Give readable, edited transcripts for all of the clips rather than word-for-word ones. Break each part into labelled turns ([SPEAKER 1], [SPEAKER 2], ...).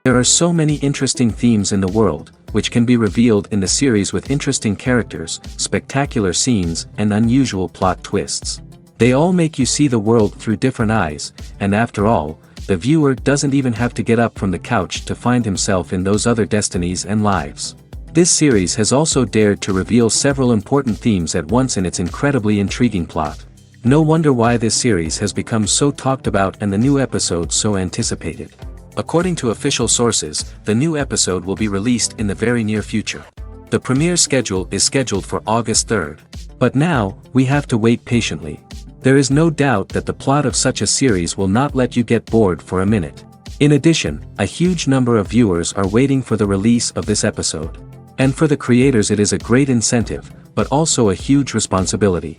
[SPEAKER 1] There are so many interesting themes in the world, which can be revealed in the series with interesting characters, spectacular scenes, and unusual plot twists. They all make you see the world through different eyes, and after all, the viewer doesn't even have to get up from the couch to find himself in those other destinies and lives. This series has also dared to reveal several important themes at once in its incredibly intriguing plot. No wonder why this series has become so talked about and the new episode so anticipated. According to official sources, the new episode will be released in the very near future. The premiere schedule is scheduled for August 3rd. But now, we have to wait patiently. There is no doubt that the plot of such a series will not let you get bored for a minute. In addition, a huge number of viewers are waiting for the release of this episode. And for the creators it is a great incentive, but also a huge responsibility.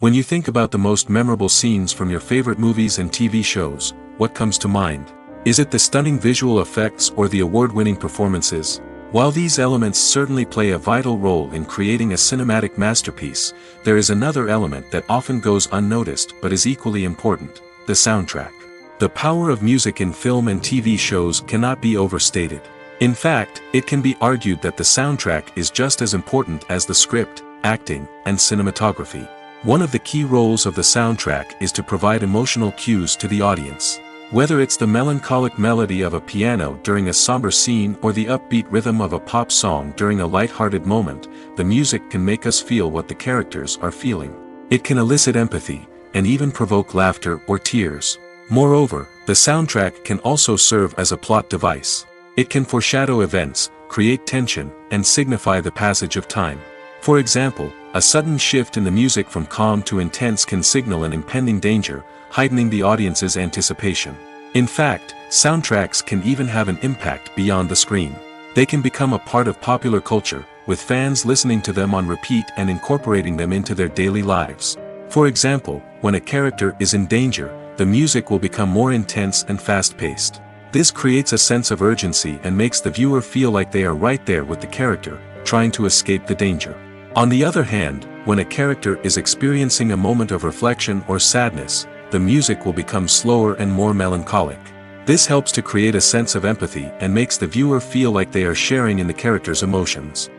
[SPEAKER 1] When you think about the most memorable scenes from your favorite movies and TV shows, what comes to mind? Is it the stunning visual effects or the award-winning performances? While these elements certainly play a vital role in creating a cinematic masterpiece, there is another element that often goes unnoticed but is equally important: the soundtrack. The power of music in film and TV shows cannot be overstated. In fact, it can be argued that the soundtrack is just as important as the script, acting, and cinematography. One of the key roles of the soundtrack is to provide emotional cues to the audience. Whether it's the melancholic melody of a piano during a somber scene or the upbeat rhythm of a pop song during a light-hearted moment, the music can make us feel what the characters are feeling. It can elicit empathy, and even provoke laughter or tears. Moreover, the soundtrack can also serve as a plot device. It can foreshadow events, create tension, and signify the passage of time. For example, a sudden shift in the music from calm to intense can signal an impending danger, heightening the audience's anticipation. In fact, soundtracks can even have an impact beyond the screen. They can become a part of popular culture, with fans listening to them on repeat and incorporating them into their daily lives. For example, when a character is in danger, the music will become more intense and fast-paced. This creates a sense of urgency and makes the viewer feel like they are right there with the character, trying to escape the danger. On the other hand, when a character is experiencing a moment of reflection or sadness, the music will become slower and more melancholic. This helps to create a sense of empathy and makes the viewer feel like they are sharing in the character's emotions.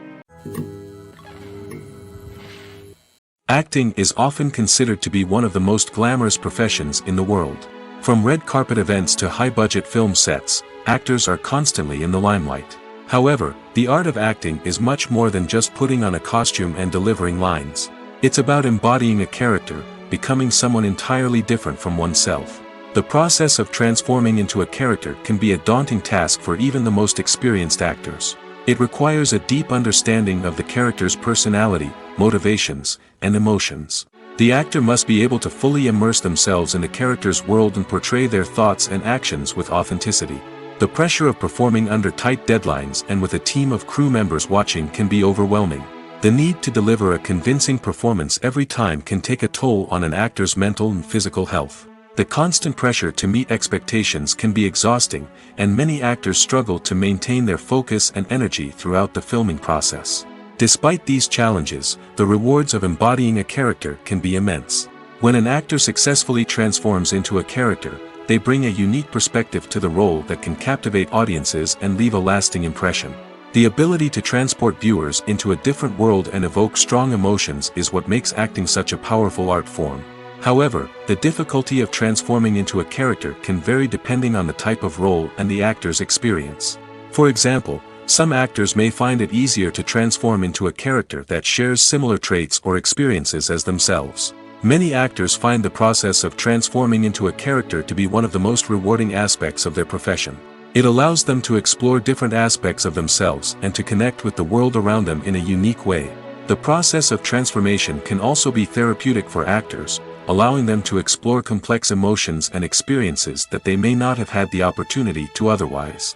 [SPEAKER 1] Acting is often considered to be one of the most glamorous professions in the world. From red carpet events to high-budget film sets, actors are constantly in the limelight. However, the art of acting is much more than just putting on a costume and delivering lines. It's about embodying a character, becoming someone entirely different from oneself. The process of transforming into a character can be a daunting task for even the most experienced actors. It requires a deep understanding of the character's personality, motivations, and emotions. The actor must be able to fully immerse themselves in the character's world and portray their thoughts and actions with authenticity. The pressure of performing under tight deadlines and with a team of crew members watching can be overwhelming. The need to deliver a convincing performance every time can take a toll on an actor's mental and physical health. The constant pressure to meet expectations can be exhausting, and many actors struggle to maintain their focus and energy throughout the filming process. Despite these challenges, the rewards of embodying a character can be immense. When an actor successfully transforms into a character, they bring a unique perspective to the role that can captivate audiences and leave a lasting impression. The ability to transport viewers into a different world and evoke strong emotions is what makes acting such a powerful art form. However, the difficulty of transforming into a character can vary depending on the type of role and the actor's experience. For example, some actors may find it easier to transform into a character that shares similar traits or experiences as themselves. Many actors find the process of transforming into a character to be one of the most rewarding aspects of their profession. It allows them to explore different aspects of themselves and to connect with the world around them in a unique way. The process of transformation can also be therapeutic for actors, allowing them to explore complex emotions and experiences that they may not have had the opportunity to otherwise.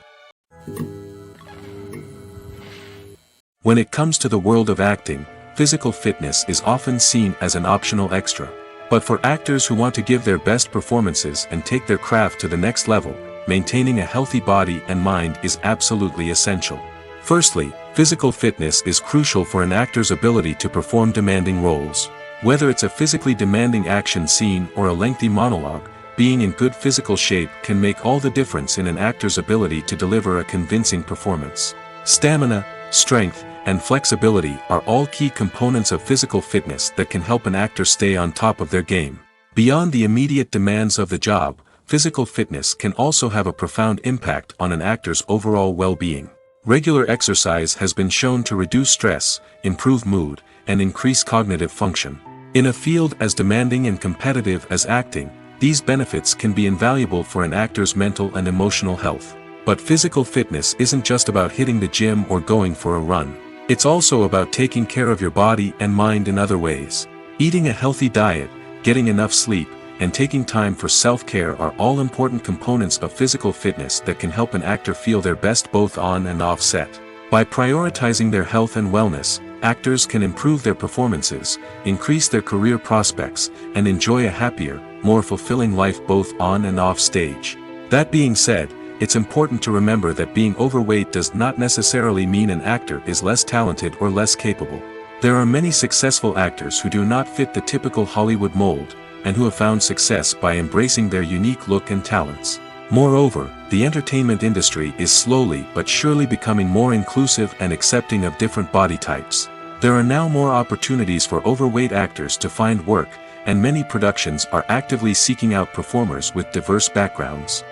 [SPEAKER 1] When it comes to the world of acting, physical fitness is often seen as an optional extra. But for actors who want to give their best performances and take their craft to the next level, maintaining a healthy body and mind is absolutely essential. Firstly, physical fitness is crucial for an actor's ability to perform demanding roles. Whether it's a physically demanding action scene or a lengthy monologue, being in good physical shape can make all the difference in an actor's ability to deliver a convincing performance. Stamina, strength, and flexibility are all key components of physical fitness that can help an actor stay on top of their game. Beyond the immediate demands of the job, physical fitness can also have a profound impact on an actor's overall well-being. Regular exercise has been shown to reduce stress, improve mood, and increase cognitive function. In a field as demanding and competitive as acting, these benefits can be invaluable for an actor's mental and emotional health. But physical fitness isn't just about hitting the gym or going for a run. It's also about taking care of your body and mind in other ways. Eating a healthy diet, getting enough sleep, and taking time for self-care are all important components of physical fitness that can help an actor feel their best both on and off set. By prioritizing their health and wellness, actors can improve their performances, increase their career prospects, and enjoy a happier, more fulfilling life both on and off stage. That being said, it's important to remember that being overweight does not necessarily mean an actor is less talented or less capable. There are many successful actors who do not fit the typical Hollywood mold, and who have found success by embracing their unique look and talents. Moreover, the entertainment industry is slowly but surely becoming more inclusive and accepting of different body types. There are now more opportunities for overweight actors to find work, and many productions are actively seeking out performers with diverse backgrounds.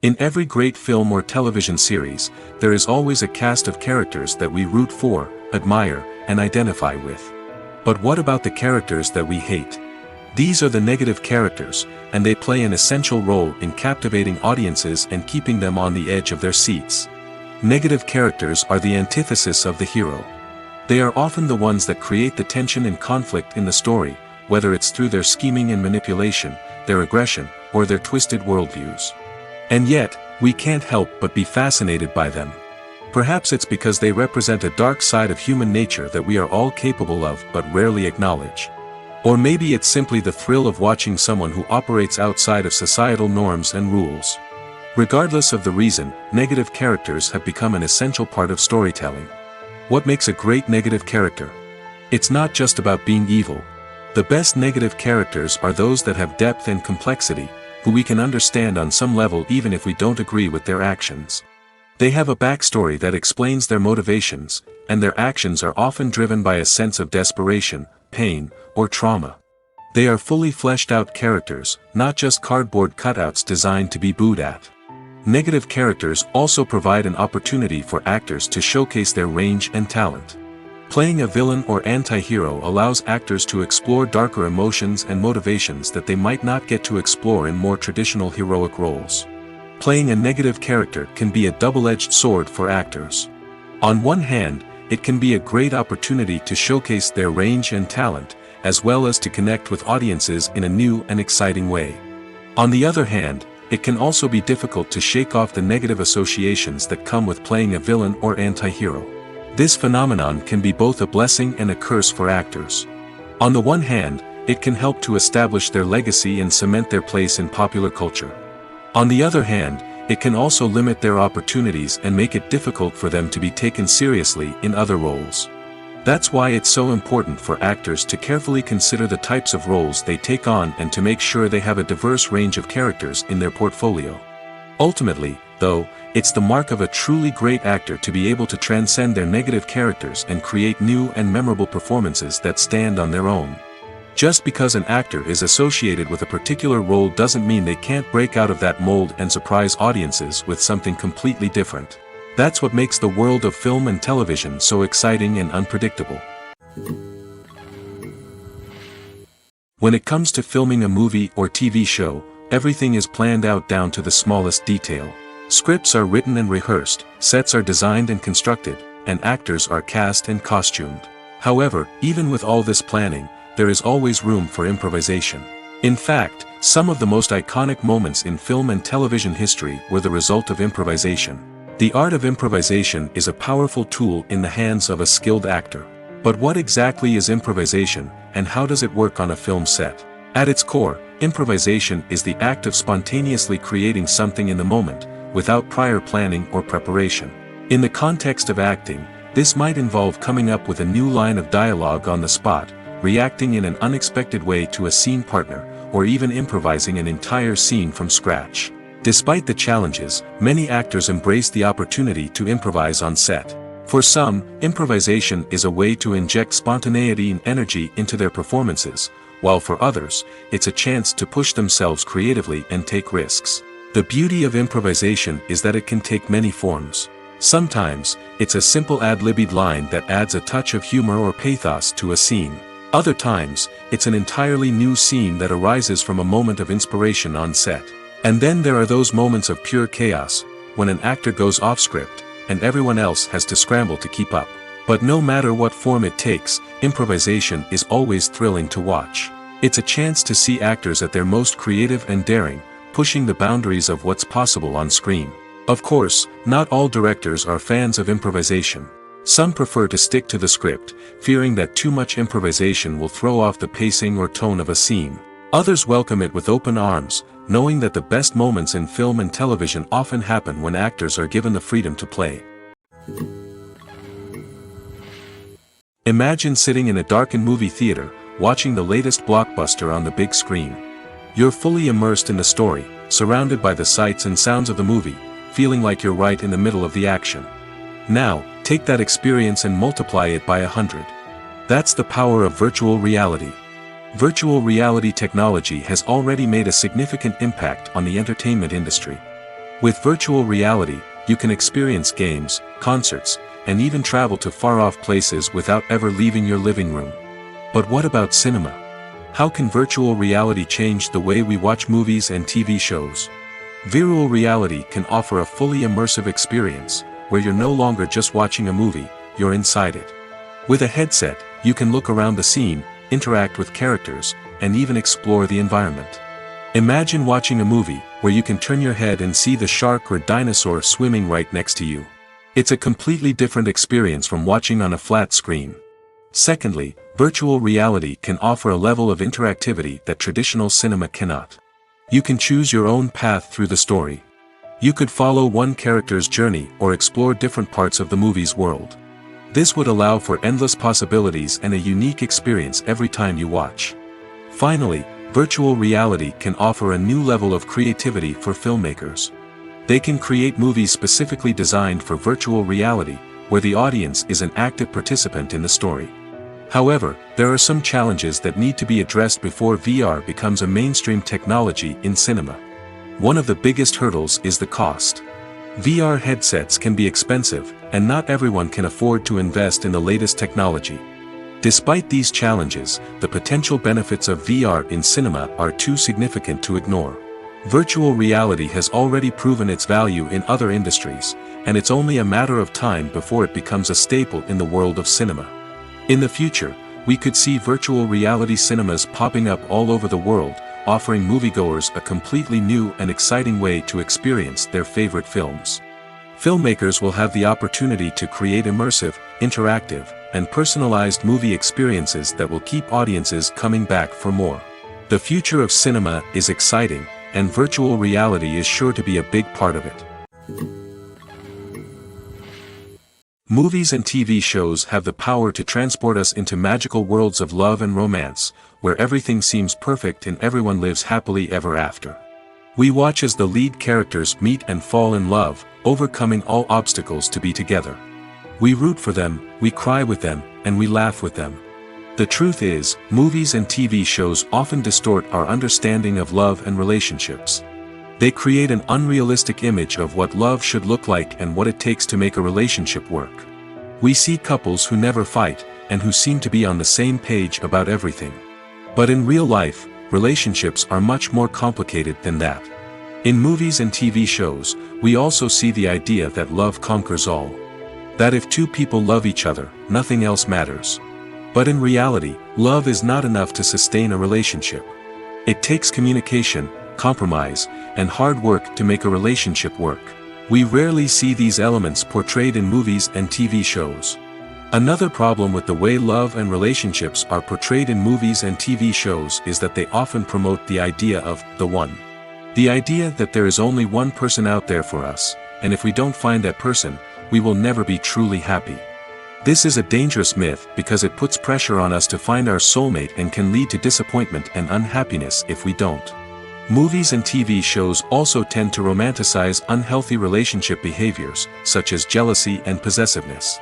[SPEAKER 1] In every great film or television series, there is always a cast of characters that we root for, admire, and identify with. But what about the characters that we hate? These are the negative characters, and they play an essential role in captivating audiences and keeping them on the edge of their seats. Negative characters are the antithesis of the hero. They are often the ones that create the tension and conflict in the story, whether it's through their scheming and manipulation, their aggression, or their twisted worldviews. And yet, we can't help but be fascinated by them. Perhaps it's because they represent a dark side of human nature that we are all capable of but rarely acknowledge. Or maybe it's simply the thrill of watching someone who operates outside of societal norms and rules. Regardless of the reason, negative characters have become an essential part of storytelling. What makes a great negative character? It's not just about being evil. The best negative characters are those that have depth and complexity, who we can understand on some level even if we don't agree with their actions. They have a backstory that explains their motivations, and their actions are often driven by a sense of desperation, pain, or trauma. They are fully fleshed out characters, not just cardboard cutouts designed to be booed at. Negative characters also provide an opportunity for actors to showcase their range and talent. Playing a villain or anti-hero allows actors to explore darker emotions and motivations that they might not get to explore in more traditional heroic roles. Playing a negative character can be a double-edged sword for actors. On one hand, it can be a great opportunity to showcase their range and talent, as well as to connect with audiences in a new and exciting way. On the other hand, it can also be difficult to shake off the negative associations that come with playing a villain or anti-hero. This phenomenon can be both a blessing and a curse for actors. On the one hand, it can help to establish their legacy and cement their place in popular culture. On the other hand, it can also limit their opportunities and make it difficult for them to be taken seriously in other roles. That's why it's so important for actors to carefully consider the types of roles they take on and to make sure they have a diverse range of characters in their portfolio. Ultimately, though, it's the mark of a truly great actor to be able to transcend their negative characters and create new and memorable performances that stand on their own. Just because an actor is associated with a particular role doesn't mean they can't break out of that mold and surprise audiences with something completely different. That's what makes the world of film and television so exciting and unpredictable. When it comes to filming a movie or TV show, everything is planned out down to the smallest detail. Scripts are written and rehearsed, sets are designed and constructed, and actors are cast and costumed. However, even with all this planning, there is always room for improvisation. In fact, some of the most iconic moments in film and television history were the result of improvisation. The art of improvisation is a powerful tool in the hands of a skilled actor. But what exactly is improvisation, and how does it work on a film set? At its core, improvisation is the act of spontaneously creating something in the moment, without prior planning or preparation. In the context of acting, this might involve coming up with a new line of dialogue on the spot, reacting in an unexpected way to a scene partner, or even improvising an entire scene from scratch. Despite the challenges, many actors embrace the opportunity to improvise on set. For some, improvisation is a way to inject spontaneity and energy into their performances, while for others, it's a chance to push themselves creatively and take risks. The beauty of improvisation is that it can take many forms. Sometimes, it's a simple ad-libbed line that adds a touch of humor or pathos to a scene. Other times, it's an entirely new scene that arises from a moment of inspiration on set. And then there are those moments of pure chaos, when an actor goes off script, and everyone else has to scramble to keep up. But no matter what form it takes, improvisation is always thrilling to watch. It's a chance to see actors at their most creative and daring, pushing the boundaries of what's possible on screen. Of course, not all directors are fans of improvisation. Some prefer to stick to the script, fearing that too much improvisation will throw off the pacing or tone of a scene. Others welcome it with open arms, knowing that the best moments in film and television often happen when actors are given the freedom to play. Imagine sitting in a darkened movie theater, watching the latest blockbuster on the big screen. You're fully immersed in the story, surrounded by the sights and sounds of the movie, feeling like you're right in the middle of the action. Now, take that experience and multiply it by 100. That's the power of virtual reality. Virtual reality technology has already made a significant impact on the entertainment industry. With virtual reality, you can experience games, concerts, and even travel to far-off places without ever leaving your living room. But what about cinema? How can virtual reality change the way we watch movies and TV shows? Virtual reality can offer a fully immersive experience, where you're no longer just watching a movie, you're inside it. With a headset, you can look around the scene, interact with characters, and even explore the environment. Imagine watching a movie where you can turn your head and see the shark or dinosaur swimming right next to you. It's a completely different experience from watching on a flat screen. Secondly, virtual reality can offer a level of interactivity that traditional cinema cannot. You can choose your own path through the story. You could follow one character's journey or explore different parts of the movie's world. This would allow for endless possibilities and a unique experience every time you watch. Finally, virtual reality can offer a new level of creativity for filmmakers. They can create movies specifically designed for virtual reality, where the audience is an active participant in the story. However, there are some challenges that need to be addressed before VR becomes a mainstream technology in cinema. One of the biggest hurdles is the cost. VR headsets can be expensive, and not everyone can afford to invest in the latest technology. Despite these challenges, the potential benefits of VR in cinema are too significant to ignore. Virtual reality has already proven its value in other industries, and it's only a matter of time before it becomes a staple in the world of cinema. In the future, we could see virtual reality cinemas popping up all over the world, offering moviegoers a completely new and exciting way to experience their favorite films. Filmmakers will have the opportunity to create immersive, interactive, and personalized movie experiences that will keep audiences coming back for more. The future of cinema is exciting, and virtual reality is sure to be a big part of it. Movies and TV shows have the power to transport us into magical worlds of love and romance, where everything seems perfect and everyone lives happily ever after. We watch as the lead characters meet and fall in love, overcoming all obstacles to be together. We root for them, we cry with them, and we laugh with them. The truth is, movies and TV shows often distort our understanding of love and relationships. They create an unrealistic image of what love should look like and what it takes to make a relationship work. We see couples who never fight, and who seem to be on the same page about everything. But in real life, relationships are much more complicated than that. In movies and TV shows, we also see the idea that love conquers all. That if two people love each other, nothing else matters. But in reality, love is not enough to sustain a relationship. It takes communication, compromise, and hard work to make a relationship work. We rarely see these elements portrayed in movies and TV shows. Another problem with the way love and relationships are portrayed in movies and TV shows is that they often promote the idea of the one. The idea that there is only one person out there for us, and if we don't find that person, we will never be truly happy. This is a dangerous myth because it puts pressure on us to find our soulmate and can lead to disappointment and unhappiness if we don't. Movies and TV shows also tend to romanticize unhealthy relationship behaviors, such as jealousy and possessiveness.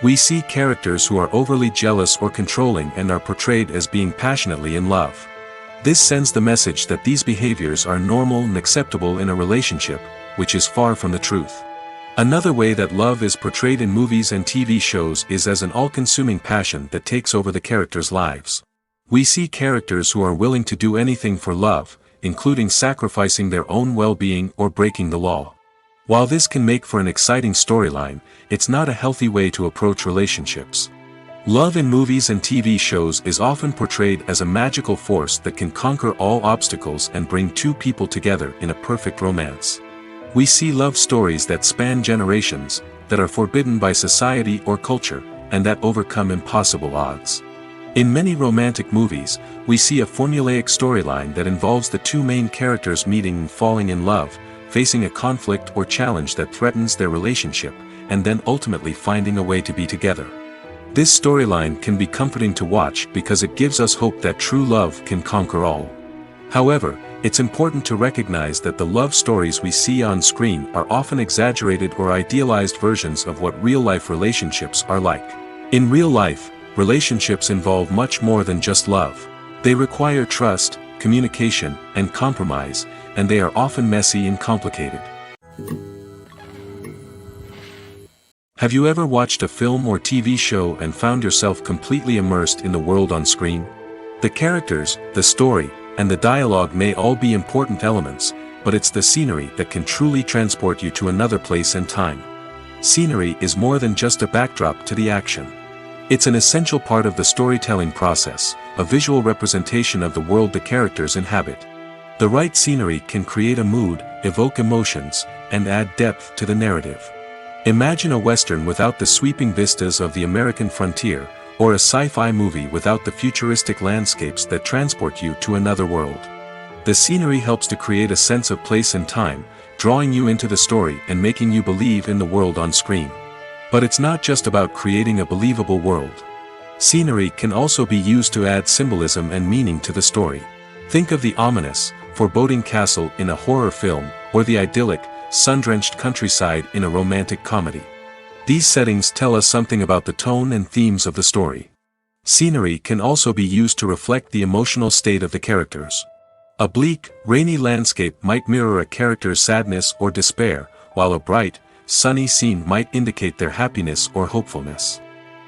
[SPEAKER 1] We see characters who are overly jealous or controlling and are portrayed as being passionately in love. This sends the message that these behaviors are normal and acceptable in a relationship, which is far from the truth. Another way that love is portrayed in movies and TV shows is as an all-consuming passion that takes over the characters' lives. We see characters who are willing to do anything for love, including sacrificing their own well-being or breaking the law. While this can make for an exciting storyline, it's not a healthy way to approach relationships. Love in movies and TV shows is often portrayed as a magical force that can conquer all obstacles and bring two people together in a perfect romance. We see love stories that span generations, that are forbidden by society or culture, and that overcome impossible odds. In many romantic movies, we see a formulaic storyline that involves the two main characters meeting and falling in love, facing a conflict or challenge that threatens their relationship, and then ultimately finding a way to be together. This storyline can be comforting to watch because it gives us hope that true love can conquer all. However, it's important to recognize that the love stories we see on screen are often exaggerated or idealized versions of what real-life relationships are like. In real life, relationships involve much more than just love. They require trust, communication, and compromise, and they are often messy and complicated. Have you ever watched a film or TV show and found yourself completely immersed in the world on screen? The characters, the story, and the dialogue may all be important elements, but it's the scenery that can truly transport you to another place and time. Scenery is more than just a backdrop to the action. It's an essential part of the storytelling process, a visual representation of the world the characters inhabit. The right scenery can create a mood, evoke emotions, and add depth to the narrative. Imagine a Western without the sweeping vistas of the American frontier, or a sci-fi movie without the futuristic landscapes that transport you to another world. The scenery helps to create a sense of place and time, drawing you into the story and making you believe in the world on screen. But it's not just about creating a believable world. Scenery can also be used to add symbolism and meaning to the story. Think of the ominous, foreboding castle in a horror film, or the idyllic, sun-drenched countryside in a romantic comedy. These settings tell us something about the tone and themes of the story. Scenery can also be used to reflect the emotional state of the characters. A bleak, rainy landscape might mirror a character's sadness or despair, while a bright, sunny scene might indicate their happiness or hopefulness.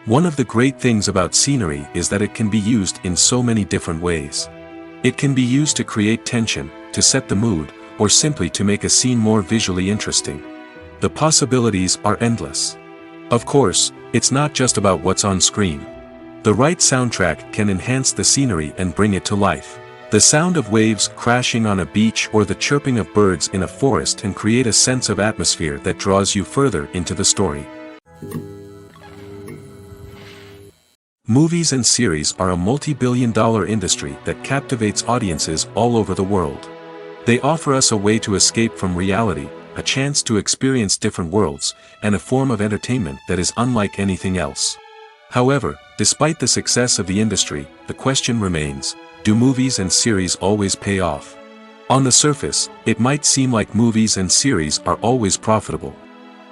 [SPEAKER 1] One of the great things about scenery is that it can be used in so many different ways. It can be used to create tension, to set the mood, or simply to make a scene more visually interesting. The possibilities are endless. Of course, it's not just about what's on screen. The right soundtrack can enhance the scenery and bring it to life. The sound of waves crashing on a beach or the chirping of birds in a forest can create a sense of atmosphere that draws you further into the story. Movies and series are a multi-billion-dollar industry that captivates audiences all over the world. They offer us a way to escape from reality, a chance to experience different worlds, and a form of entertainment that is unlike anything else. However, despite the success of the industry, the question remains, do movies and series always pay off? On the surface, it might seem like movies and series are always profitable.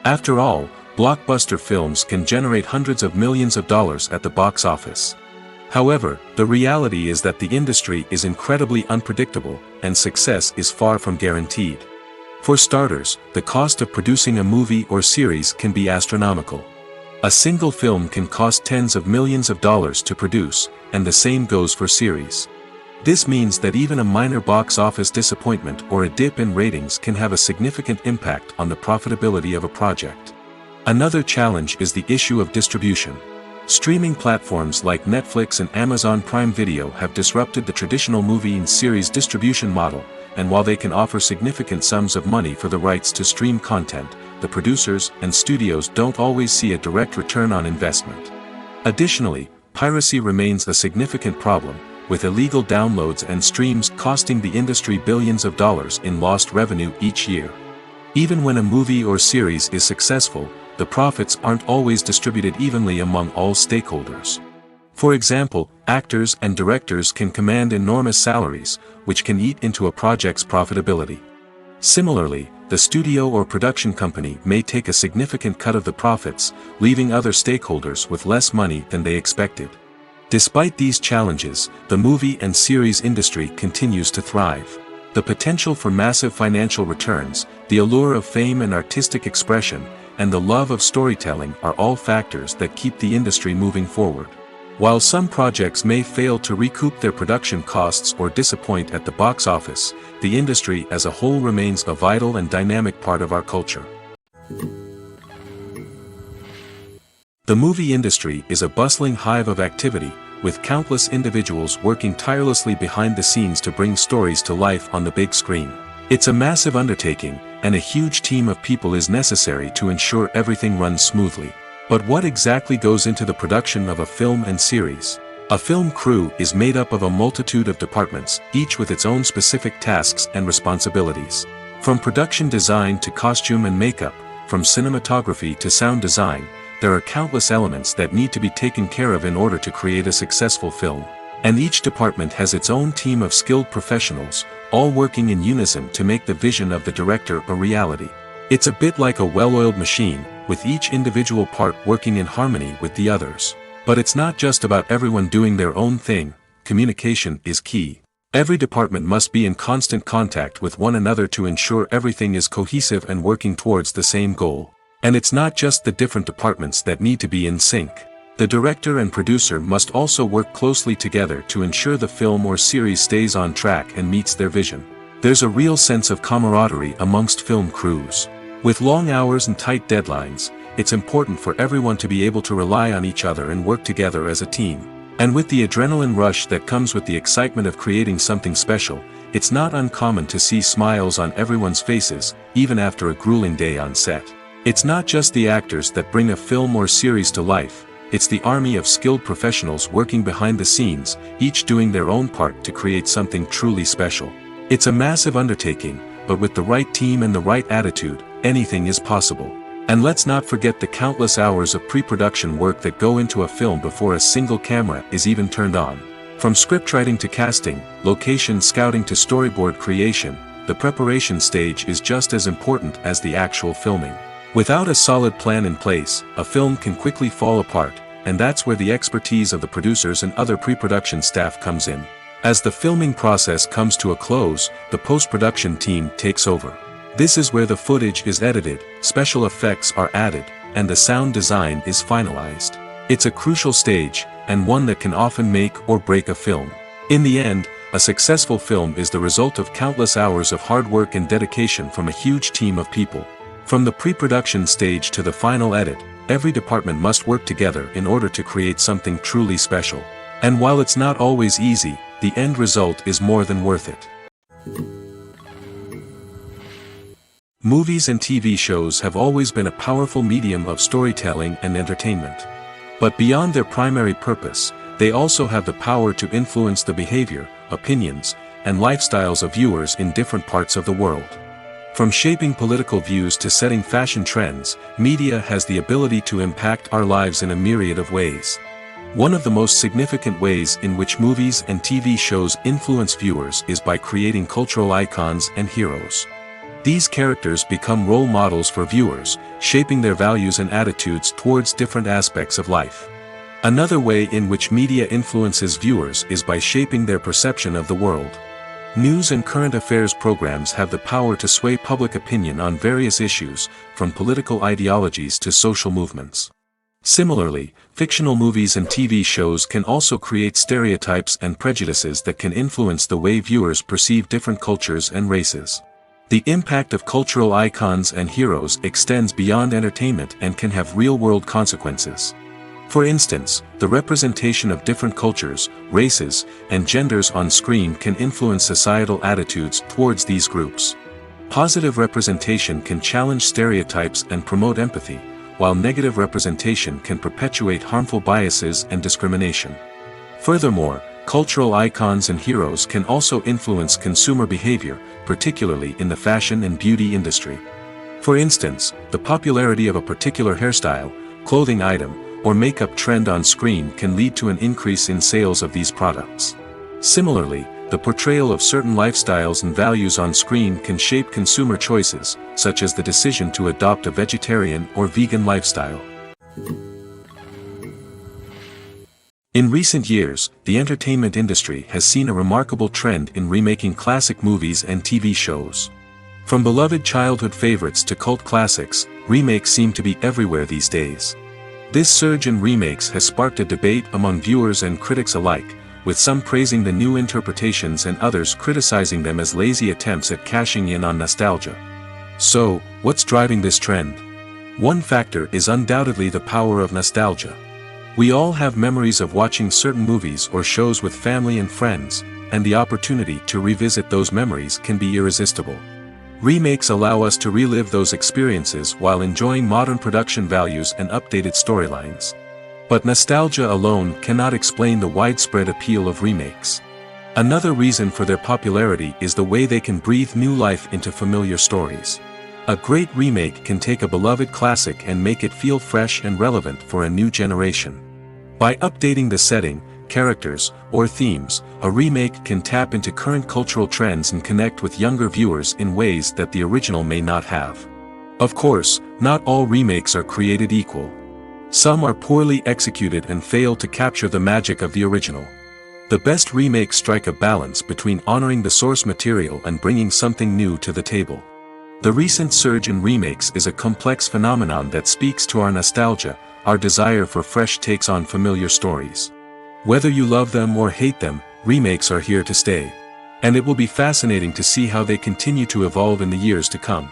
[SPEAKER 1] After all, blockbuster films can generate hundreds of millions of dollars at the box office. However, the reality is that the industry is incredibly unpredictable, and success is far from guaranteed. For starters, the cost of producing a movie or series can be astronomical. A single film can cost tens of millions of dollars to produce, and the same goes for series. This means that even a minor box office disappointment or a dip in ratings can have a significant impact on the profitability of a project. Another challenge is the issue of distribution. Streaming platforms like Netflix and Amazon Prime Video have disrupted the traditional movie and series distribution model, and while they can offer significant sums of money for the rights to stream content, the producers and studios don't always see a direct return on investment. Additionally, piracy remains a significant problem, with illegal downloads and streams costing the industry billions of dollars in lost revenue each year. Even when a movie or series is successful, the profits aren't always distributed evenly among all stakeholders. For example, actors and directors can command enormous salaries, which can eat into a project's profitability. Similarly, the studio or production company may take a significant cut of the profits, leaving other stakeholders with less money than they expected. Despite these challenges, the movie and series industry continues to thrive. The potential for massive financial returns, the allure of fame and artistic expression, and the love of storytelling are all factors that keep the industry moving forward. While some projects may fail to recoup their production costs or disappoint at the box office, the industry as a whole remains a vital and dynamic part of our culture. The movie industry is a bustling hive of activity, with countless individuals working tirelessly behind the scenes to bring stories to life on the big screen. It's a massive undertaking, and a huge team of people is necessary to ensure everything runs smoothly. But what exactly goes into the production of a film and series? A film crew is made up of a multitude of departments, each with its own specific tasks and responsibilities. From production design to costume and makeup, from cinematography to sound design, there are countless elements that need to be taken care of in order to create a successful film. And each department has its own team of skilled professionals, all working in unison to make the vision of the director a reality. It's a bit like a well-oiled machine, with each individual part working in harmony with the others. But it's not just about everyone doing their own thing. Communication is key. Every department must be in constant contact with one another to ensure everything is cohesive and working towards the same goal. And it's not just the different departments that need to be in sync. The director and producer must also work closely together to ensure the film or series stays on track and meets their vision. There's a real sense of camaraderie amongst film crews. With long hours and tight deadlines, it's important for everyone to be able to rely on each other and work together as a team. And with the adrenaline rush that comes with the excitement of creating something special, it's not uncommon to see smiles on everyone's faces, even after a grueling day on set. It's not just the actors that bring a film or series to life, it's the army of skilled professionals working behind the scenes, each doing their own part to create something truly special. It's a massive undertaking, but with the right team and the right attitude, anything is possible. And let's not forget the countless hours of pre-production work that go into a film before a single camera is even turned on. From scriptwriting to casting, location scouting to storyboard creation, the preparation stage is just as important as the actual filming. Without a solid plan in place, a film can quickly fall apart, and that's where the expertise of the producers and other pre-production staff comes in. As the filming process comes to a close, the post-production team takes over. This is where the footage is edited, special effects are added, and the sound design is finalized. It's a crucial stage, and one that can often make or break a film. In the end, a successful film is the result of countless hours of hard work and dedication from a huge team of people. From the pre-production stage to the final edit, every department must work together in order to create something truly special. And while it's not always easy, the end result is more than worth it. Movies and TV shows have always been a powerful medium of storytelling and entertainment. But beyond their primary purpose, they also have the power to influence the behavior, opinions, and lifestyles of viewers in different parts of the world. From shaping political views to setting fashion trends, media has the ability to impact our lives in a myriad of ways. One of the most significant ways in which movies and TV shows influence viewers is by creating cultural icons and heroes. These characters become role models for viewers, shaping their values and attitudes towards different aspects of life. Another way in which media influences viewers is by shaping their perception of the world. News and current affairs programs have the power to sway public opinion on various issues, from political ideologies to social movements. Similarly, fictional movies and TV shows can also create stereotypes and prejudices that can influence the way viewers perceive different cultures and races. The impact of cultural icons and heroes extends beyond entertainment and can have real-world consequences. For instance, the representation of different cultures, races, and genders on screen can influence societal attitudes towards these groups. Positive representation can challenge stereotypes and promote empathy, while negative representation can perpetuate harmful biases and discrimination. Furthermore, cultural icons and heroes can also influence consumer behavior, particularly in the fashion and beauty industry. For instance, the popularity of a particular hairstyle, clothing item, or makeup trend on screen can lead to an increase in sales of these products. Similarly, the portrayal of certain lifestyles and values on screen can shape consumer choices, such as the decision to adopt a vegetarian or vegan lifestyle. In recent years, the entertainment industry has seen a remarkable trend in remaking classic movies and TV shows. From beloved childhood favorites to cult classics, remakes seem to be everywhere these days. This surge in remakes has sparked a debate among viewers and critics alike, with some praising the new interpretations and others criticizing them as lazy attempts at cashing in on nostalgia. So, what's driving this trend? One factor is undoubtedly the power of nostalgia. We all have memories of watching certain movies or shows with family and friends, and the opportunity to revisit those memories can be irresistible. Remakes allow us to relive those experiences while enjoying modern production values and updated storylines. But nostalgia alone cannot explain the widespread appeal of remakes. Another reason for their popularity is the way they can breathe new life into familiar stories. A great remake can take a beloved classic and make it feel fresh and relevant for a new generation. By updating the setting, characters, or themes, a remake can tap into current cultural trends and connect with younger viewers in ways that the original may not have. Of course, not all remakes are created equal. Some are poorly executed and fail to capture the magic of the original. The best remakes strike a balance between honoring the source material and bringing something new to the table. The recent surge in remakes is a complex phenomenon that speaks to our nostalgia, our desire for fresh takes on familiar stories. Whether you love them or hate them, remakes are here to stay. And it will be fascinating to see how they continue to evolve in the years to come.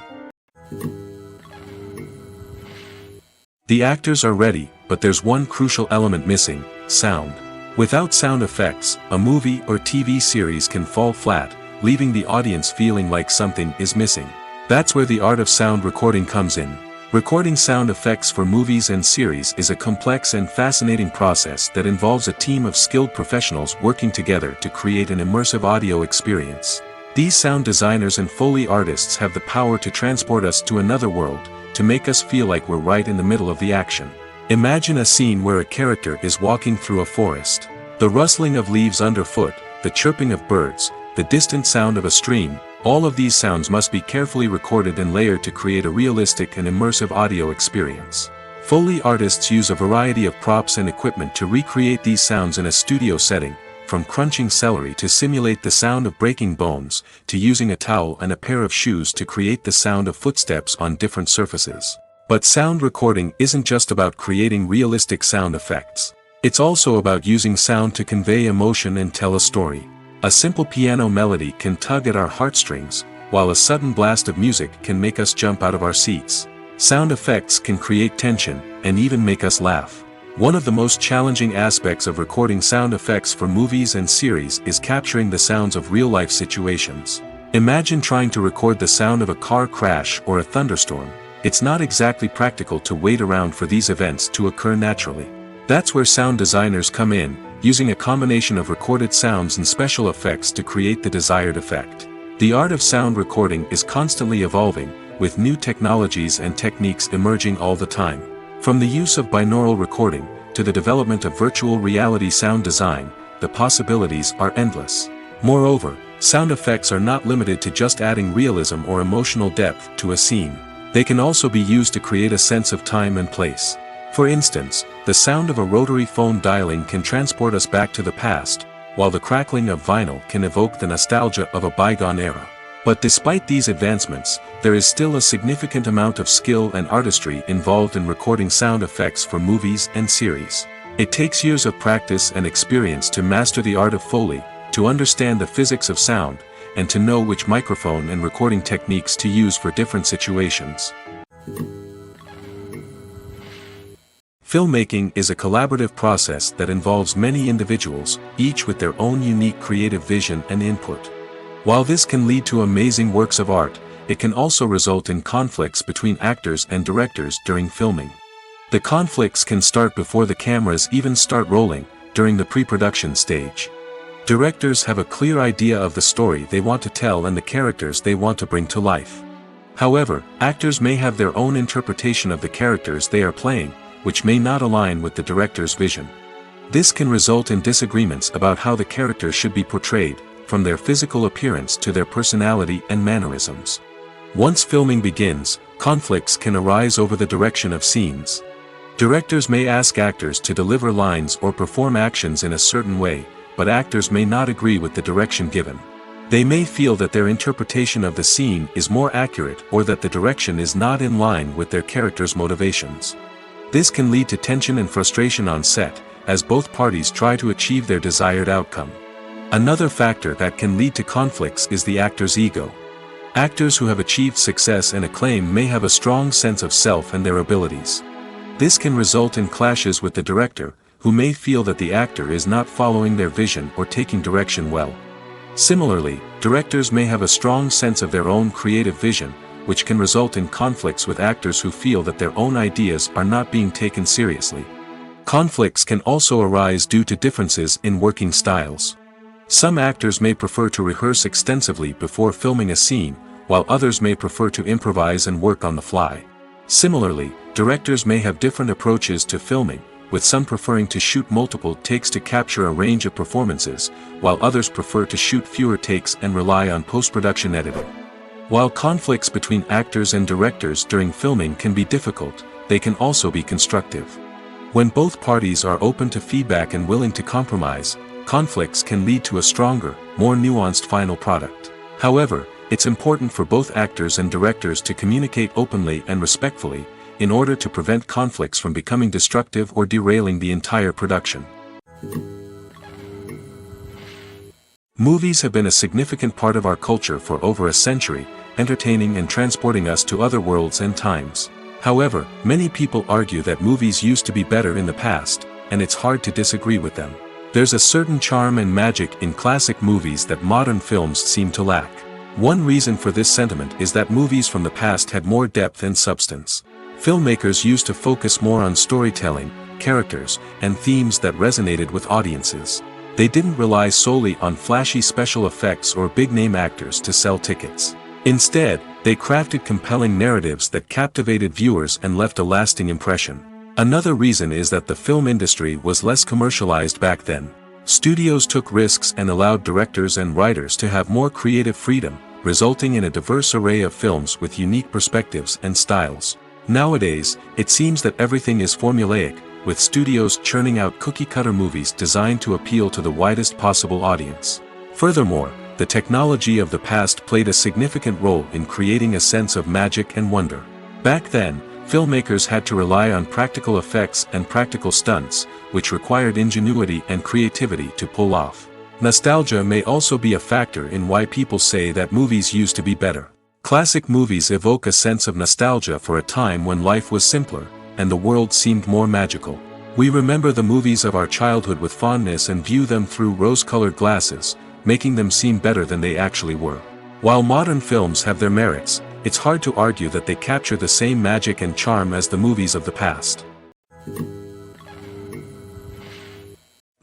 [SPEAKER 1] The actors are ready, but there's one crucial element missing: sound. Without sound effects, a movie or TV series can fall flat, leaving the audience feeling like something is missing. That's where the art of sound recording comes in. Recording sound effects for movies and series is a complex and fascinating process that involves a team of skilled professionals working together to create an immersive audio experience. These sound designers and Foley artists have the power to transport us to another world, to make us feel like we're right in the middle of the action. Imagine a scene where a character is walking through a forest. The rustling of leaves underfoot, the chirping of birds, the distant sound of a stream, all of these sounds must be carefully recorded and layered to create a realistic and immersive audio experience. Foley artists use a variety of props and equipment to recreate these sounds in a studio setting, from crunching celery to simulate the sound of breaking bones, to using a towel and a pair of shoes to create the sound of footsteps on different surfaces. But sound recording isn't just about creating realistic sound effects. It's also about using sound to convey emotion and tell a story. A simple piano melody can tug at our heartstrings, while a sudden blast of music can make us jump out of our seats. Sound effects can create tension, and even make us laugh. One of the most challenging aspects of recording sound effects for movies and series is capturing the sounds of real-life situations. Imagine trying to record the sound of a car crash or a thunderstorm. It's not exactly practical to wait around for these events to occur naturally. That's where sound designers come in, using a combination of recorded sounds and special effects to create the desired effect. The art of sound recording is constantly evolving, with new technologies and techniques emerging all the time. From the use of binaural recording, to the development of virtual reality sound design, the possibilities are endless. Moreover, sound effects are not limited to just adding realism or emotional depth to a scene. They can also be used to create a sense of time and place. For instance, the sound of a rotary phone dialing can transport us back to the past, while the crackling of vinyl can evoke the nostalgia of a bygone era. But despite these advancements, there is still a significant amount of skill and artistry involved in recording sound effects for movies and series. It takes years of practice and experience to master the art of Foley, to understand the physics of sound, and to know which microphone and recording techniques to use for different situations. Filmmaking is a collaborative process that involves many individuals, each with their own unique creative vision and input. While this can lead to amazing works of art, it can also result in conflicts between actors and directors during filming. The conflicts can start before the cameras even start rolling, during the pre-production stage. Directors have a clear idea of the story they want to tell and the characters they want to bring to life. However, actors may have their own interpretation of the characters they are playing, which may not align with the director's vision. This can result in disagreements about how the character should be portrayed, from their physical appearance to their personality and mannerisms. Once filming begins, conflicts can arise over the direction of scenes. Directors may ask actors to deliver lines or perform actions in a certain way, but actors may not agree with the direction given. They may feel that their interpretation of the scene is more accurate or that the direction is not in line with their character's motivations. This can lead to tension and frustration on set, as both parties try to achieve their desired outcome. Another factor that can lead to conflicts is the actor's ego. Actors who have achieved success and acclaim may have a strong sense of self and their abilities. This can result in clashes with the director, who may feel that the actor is not following their vision or taking direction well. Similarly, directors may have a strong sense of their own creative vision, which can result in conflicts with actors who feel that their own ideas are not being taken seriously. Conflicts can also arise due to differences in working styles. Some actors may prefer to rehearse extensively before filming a scene, while others may prefer to improvise and work on the fly. Similarly, directors may have different approaches to filming, with some preferring to shoot multiple takes to capture a range of performances, while others prefer to shoot fewer takes and rely on post-production editing. While conflicts between actors and directors during filming can be difficult, they can also be constructive. When both parties are open to feedback and willing to compromise, conflicts can lead to a stronger, more nuanced final product. However, it's important for both actors and directors to communicate openly and respectfully, in order to prevent conflicts from becoming destructive or derailing the entire production. Movies have been a significant part of our culture for over a century, entertaining and transporting us to other worlds and times. However, many people argue that movies used to be better in the past, and it's hard to disagree with them. There's a certain charm and magic in classic movies that modern films seem to lack. One reason for this sentiment is that movies from the past had more depth and substance. Filmmakers used to focus more on storytelling, characters, and themes that resonated with audiences. They didn't rely solely on flashy special effects or big-name actors to sell tickets. Instead, they crafted compelling narratives that captivated viewers and left a lasting impression. Another reason is that the film industry was less commercialized back then. Studios took risks and allowed directors and writers to have more creative freedom, resulting in a diverse array of films with unique perspectives and styles. Nowadays, it seems that everything is formulaic, with studios churning out cookie-cutter movies designed to appeal to the widest possible audience. Furthermore, the technology of the past played a significant role in creating a sense of magic and wonder. Back then, filmmakers had to rely on practical effects and practical stunts, which required ingenuity and creativity to pull off. Nostalgia may also be a factor in why people say that movies used to be better. Classic movies evoke a sense of nostalgia for a time when life was simpler, and the world seemed more magical. We remember the movies of our childhood with fondness and view them through rose-colored glasses, making them seem better than they actually were. While modern films have their merits, it's hard to argue that they capture the same magic and charm as the movies of the past.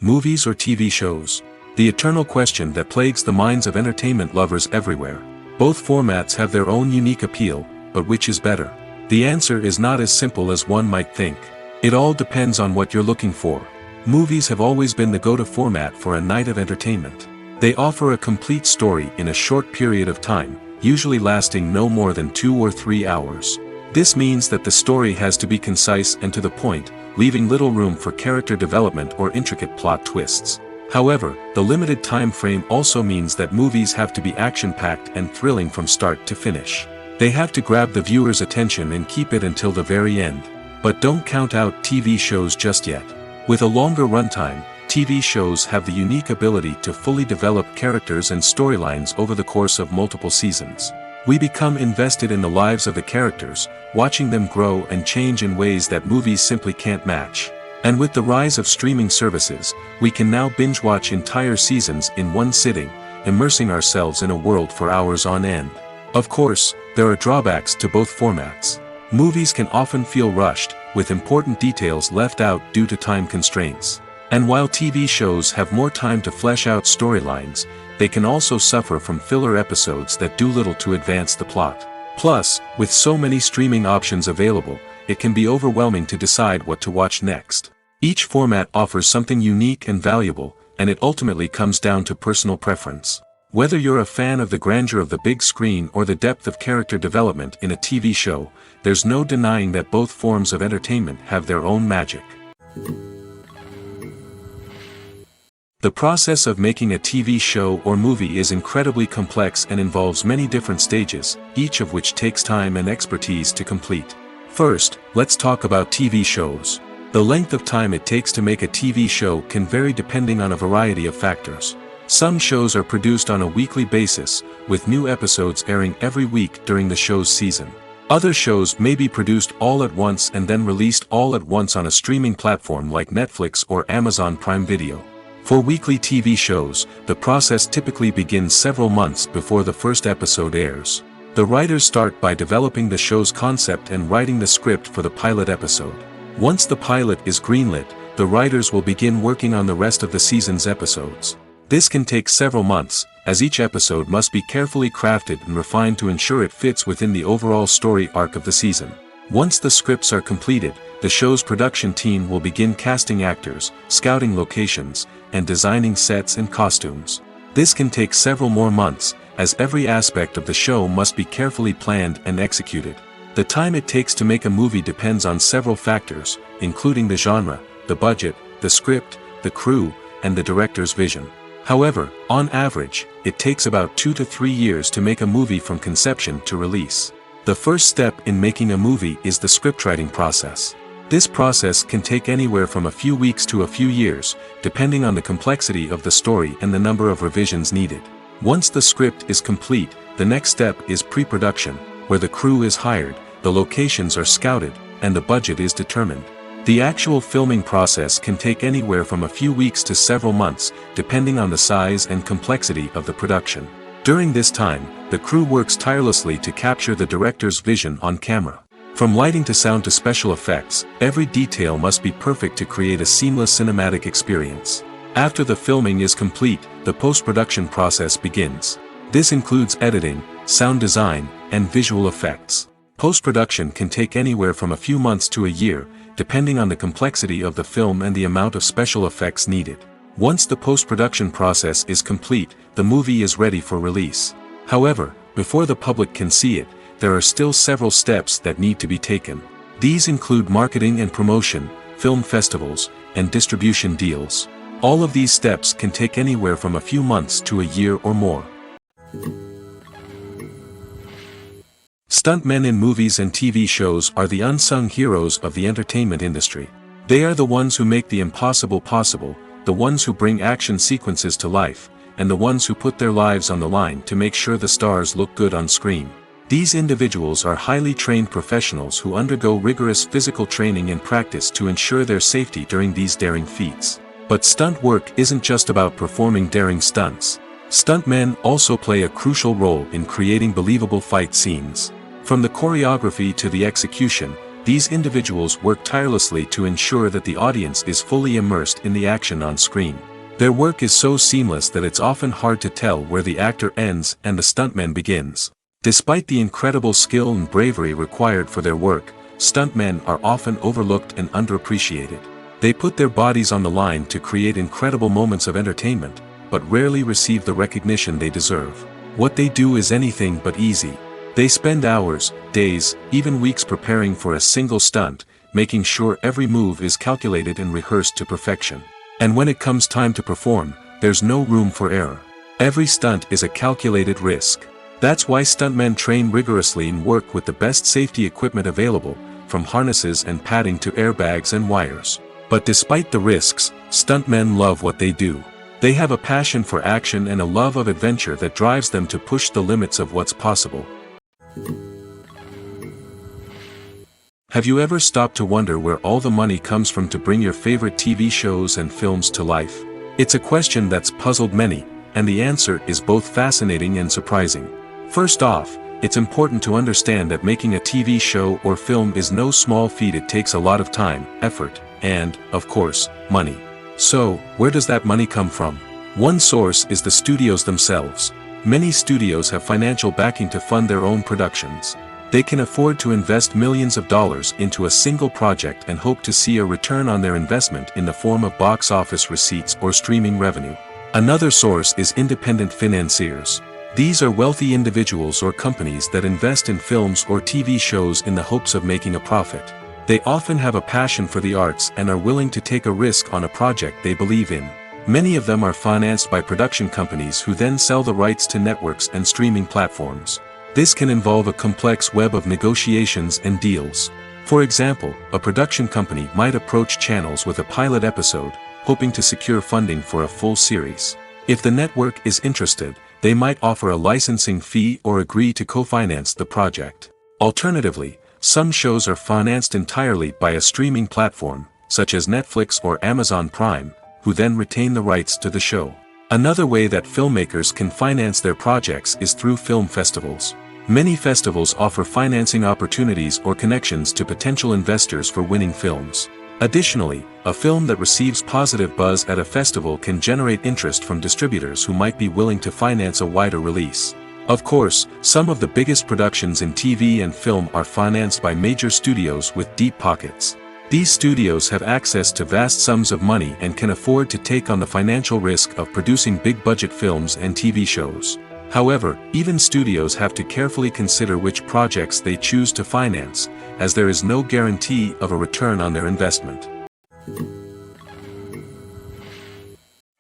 [SPEAKER 1] Movies or TV shows? The eternal question that plagues the minds of entertainment lovers everywhere. Both formats have their own unique appeal, but which is better? The answer is not as simple as one might think. It all depends on what you're looking for. Movies have always been the go-to format for a night of entertainment. They offer a complete story in a short period of time, usually lasting no more than 2 or 3 hours. This means that the story has to be concise and to the point, leaving little room for character development or intricate plot twists. However, the limited time frame also means that movies have to be action-packed and thrilling from start to finish. They have to grab the viewer's attention and keep it until the very end. But don't count out TV shows just yet. With a longer runtime, TV shows have the unique ability to fully develop characters and storylines over the course of multiple seasons. We become invested in the lives of the characters, watching them grow and change in ways that movies simply can't match. And with the rise of streaming services, we can now binge-watch entire seasons in one sitting, immersing ourselves in a world for hours on end. Of course, there are drawbacks to both formats. Movies can often feel rushed, with important details left out due to time constraints. And while TV shows have more time to flesh out storylines, they can also suffer from filler episodes that do little to advance the plot. Plus, with so many streaming options available, it can be overwhelming to decide what to watch next. Each format offers something unique and valuable, and it ultimately comes down to personal preference. Whether you're a fan of the grandeur of the big screen or the depth of character development in a TV show, there's no denying that both forms of entertainment have their own magic. The process of making a TV show or movie is incredibly complex and involves many different stages, each of which takes time and expertise to complete. First, let's talk about TV shows. The length of time it takes to make a TV show can vary depending on a variety of factors. Some shows are produced on a weekly basis, with new episodes airing every week during the show's season. Other shows may be produced all at once and then released all at once on a streaming platform like Netflix or Amazon Prime Video. For weekly TV shows, the process typically begins several months before the first episode airs. The writers start by developing the show's concept and writing the script for the pilot episode. Once the pilot is greenlit, the writers will begin working on the rest of the season's episodes. This can take several months, as each episode must be carefully crafted and refined to ensure it fits within the overall story arc of the season. Once the scripts are completed, the show's production team will begin casting actors, scouting locations, and designing sets and costumes. This can take several more months, as every aspect of the show must be carefully planned and executed. The time it takes to make a movie depends on several factors, including the genre, the budget, the script, the crew, and the director's vision. However, on average, it takes about 2 to 3 years to make a movie from conception to release. The first step in making a movie is the scriptwriting process. This process can take anywhere from a few weeks to a few years, depending on the complexity of the story and the number of revisions needed. Once the script is complete, the next step is pre-production, where the crew is hired, the locations are scouted, and the budget is determined. The actual filming process can take anywhere from a few weeks to several months, depending on the size and complexity of the production. During this time, the crew works tirelessly to capture the director's vision on camera. From lighting to sound to special effects, every detail must be perfect to create a seamless cinematic experience. After the filming is complete, the post-production process begins. This includes editing, sound design, and visual effects. Post-production can take anywhere from a few months to a year, depending on the complexity of the film and the amount of special effects needed. Once the post-production process is complete, the movie is ready for release. However, before the public can see it, there are still several steps that need to be taken. These include marketing and promotion, film festivals, and distribution deals. All of these steps can take anywhere from a few months to a year or more. Stuntmen in movies and TV shows are the unsung heroes of the entertainment industry. They are the ones who make the impossible possible, the ones who bring action sequences to life, and the ones who put their lives on the line to make sure the stars look good on screen. These individuals are highly trained professionals who undergo rigorous physical training and practice to ensure their safety during these daring feats. But stunt work isn't just about performing daring stunts. Stuntmen also play a crucial role in creating believable fight scenes. From the choreography to the execution, these individuals work tirelessly to ensure that the audience is fully immersed in the action on screen. Their work is so seamless that it's often hard to tell where the actor ends and the stuntman begins. Despite the incredible skill and bravery required for their work, stuntmen are often overlooked and underappreciated. They put their bodies on the line to create incredible moments of entertainment, but rarely receive the recognition they deserve. What they do is anything but easy. They spend hours, days, even weeks preparing for a single stunt, making sure every move is calculated and rehearsed to perfection. And when it comes time to perform, there's no room for error. Every stunt is a calculated risk. That's why stuntmen train rigorously and work with the best safety equipment available, from harnesses and padding to airbags and wires. But despite the risks, stuntmen love what they do. They have a passion for action and a love of adventure that drives them to push the limits of what's possible. Have you ever stopped to wonder where all the money comes from to bring your favorite TV shows and films to life? It's a question that's puzzled many, and the answer is both fascinating and surprising. First off, it's important to understand that making a TV show or film is no small feat. It takes a lot of time, effort, and, of course, money. So, where does that money come from? One source is the studios themselves. Many studios have financial backing to fund their own productions. They can afford to invest millions of dollars into a single project and hope to see a return on their investment in the form of box office receipts or streaming revenue. Another source is independent financiers. These are wealthy individuals or companies that invest in films or TV shows in the hopes of making a profit. They often have a passion for the arts and are willing to take a risk on a project they believe in. Many of them are financed by production companies who then sell the rights to networks and streaming platforms. This can involve a complex web of negotiations and deals. For example, a production company might approach channels with a pilot episode, hoping to secure funding for a full series. If the network is interested, they might offer a licensing fee or agree to co-finance the project. Alternatively, some shows are financed entirely by a streaming platform, such as Netflix or Amazon Prime, who then retain the rights to the show. Another way that filmmakers can finance their projects is through film festivals. Many festivals offer financing opportunities or connections to potential investors for winning films. Additionally, a film that receives positive buzz at a festival can generate interest from distributors who might be willing to finance a wider release. Of course, some of the biggest productions in TV and film are financed by major studios with deep pockets. These studios have access to vast sums of money and can afford to take on the financial risk of producing big-budget films and TV shows. However, even studios have to carefully consider which projects they choose to finance, as there is no guarantee of a return on their investment.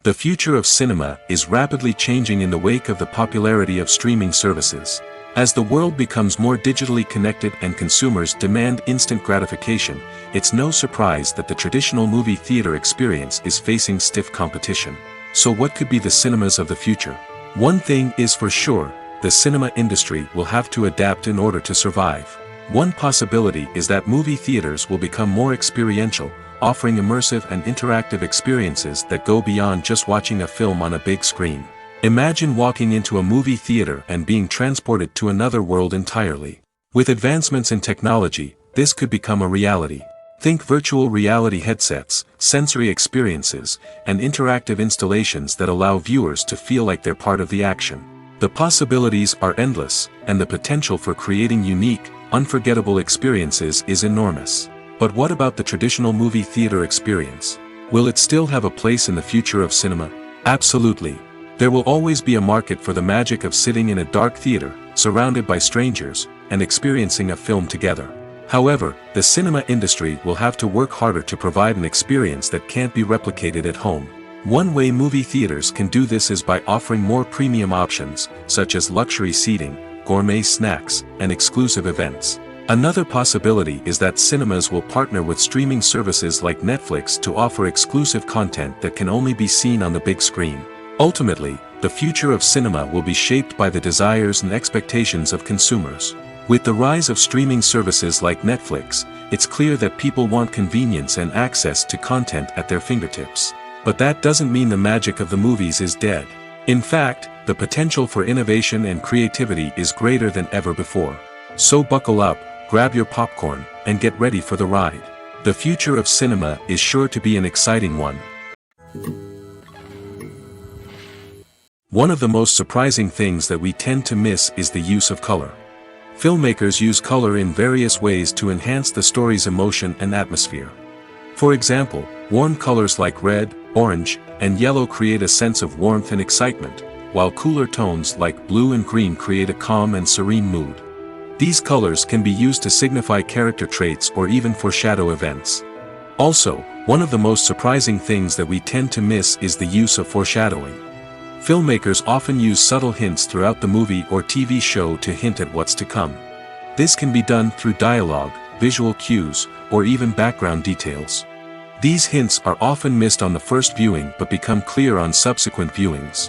[SPEAKER 1] The future of cinema is rapidly changing in the wake of the popularity of streaming services. As the world becomes more digitally connected and consumers demand instant gratification, it's no surprise that the traditional movie theater experience is facing stiff competition. So what could be the cinemas of the future? One thing is for sure, the cinema industry will have to adapt in order to survive. One possibility is that movie theaters will become more experiential, offering immersive and interactive experiences that go beyond just watching a film on a big screen. Imagine walking into a movie theater and being transported to another world entirely. With advancements in technology, this could become a reality. Think virtual reality headsets, sensory experiences, and interactive installations that allow viewers to feel like they're part of the action. The possibilities are endless, and the potential for creating unique, unforgettable experiences is enormous. But what about the traditional movie theater experience? Will it still have a place in the future of cinema? Absolutely. There will always be a market for the magic of sitting in a dark theater, surrounded by strangers, and experiencing a film together. However, the cinema industry will have to work harder to provide an experience that can't be replicated at home. One way movie theaters can do this is by offering more premium options, such as luxury seating, gourmet snacks, and exclusive events. Another possibility is that cinemas will partner with streaming services like Netflix to offer exclusive content that can only be seen on the big screen. Ultimately, the future of cinema will be shaped by the desires and expectations of consumers. With the rise of streaming services like Netflix, it's clear that people want convenience and access to content at their fingertips. But that doesn't mean the magic of the movies is dead. In fact, the potential for innovation and creativity is greater than ever before. So buckle up, grab your popcorn, and get ready for the ride. The future of cinema is sure to be an exciting one. One of the most surprising things that we tend to miss is the use of color. Filmmakers use color in various ways to enhance the story's emotion and atmosphere. For example, warm colors like red, orange, and yellow create a sense of warmth and excitement, while cooler tones like blue and green create a calm and serene mood. These colors can be used to signify character traits or even foreshadow events. Also, one of the most surprising things that we tend to miss is the use of foreshadowing. Filmmakers often use subtle hints throughout the movie or TV show to hint at what's to come. This can be done through dialogue, visual cues, or even background details. These hints are often missed on the first viewing but become clear on subsequent viewings.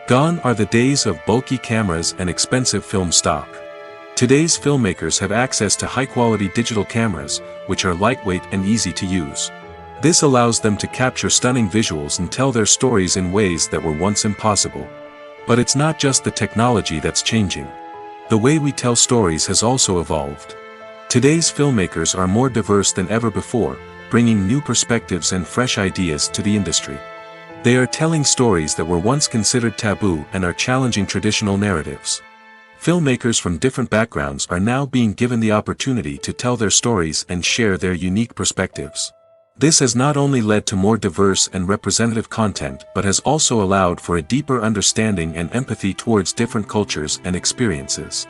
[SPEAKER 1] Gone are the days of bulky cameras and expensive film stock. Today's filmmakers have access to high-quality digital cameras, which are lightweight and easy to use. This allows them to capture stunning visuals and tell their stories in ways that were once impossible. But it's not just the technology that's changing. The way we tell stories has also evolved. Today's filmmakers are more diverse than ever before, bringing new perspectives and fresh ideas to the industry. They are telling stories that were once considered taboo and are challenging traditional narratives. Filmmakers from different backgrounds are now being given the opportunity to tell their stories and share their unique perspectives. This has not only led to more diverse and representative content but has also allowed for a deeper understanding and empathy towards different cultures and experiences.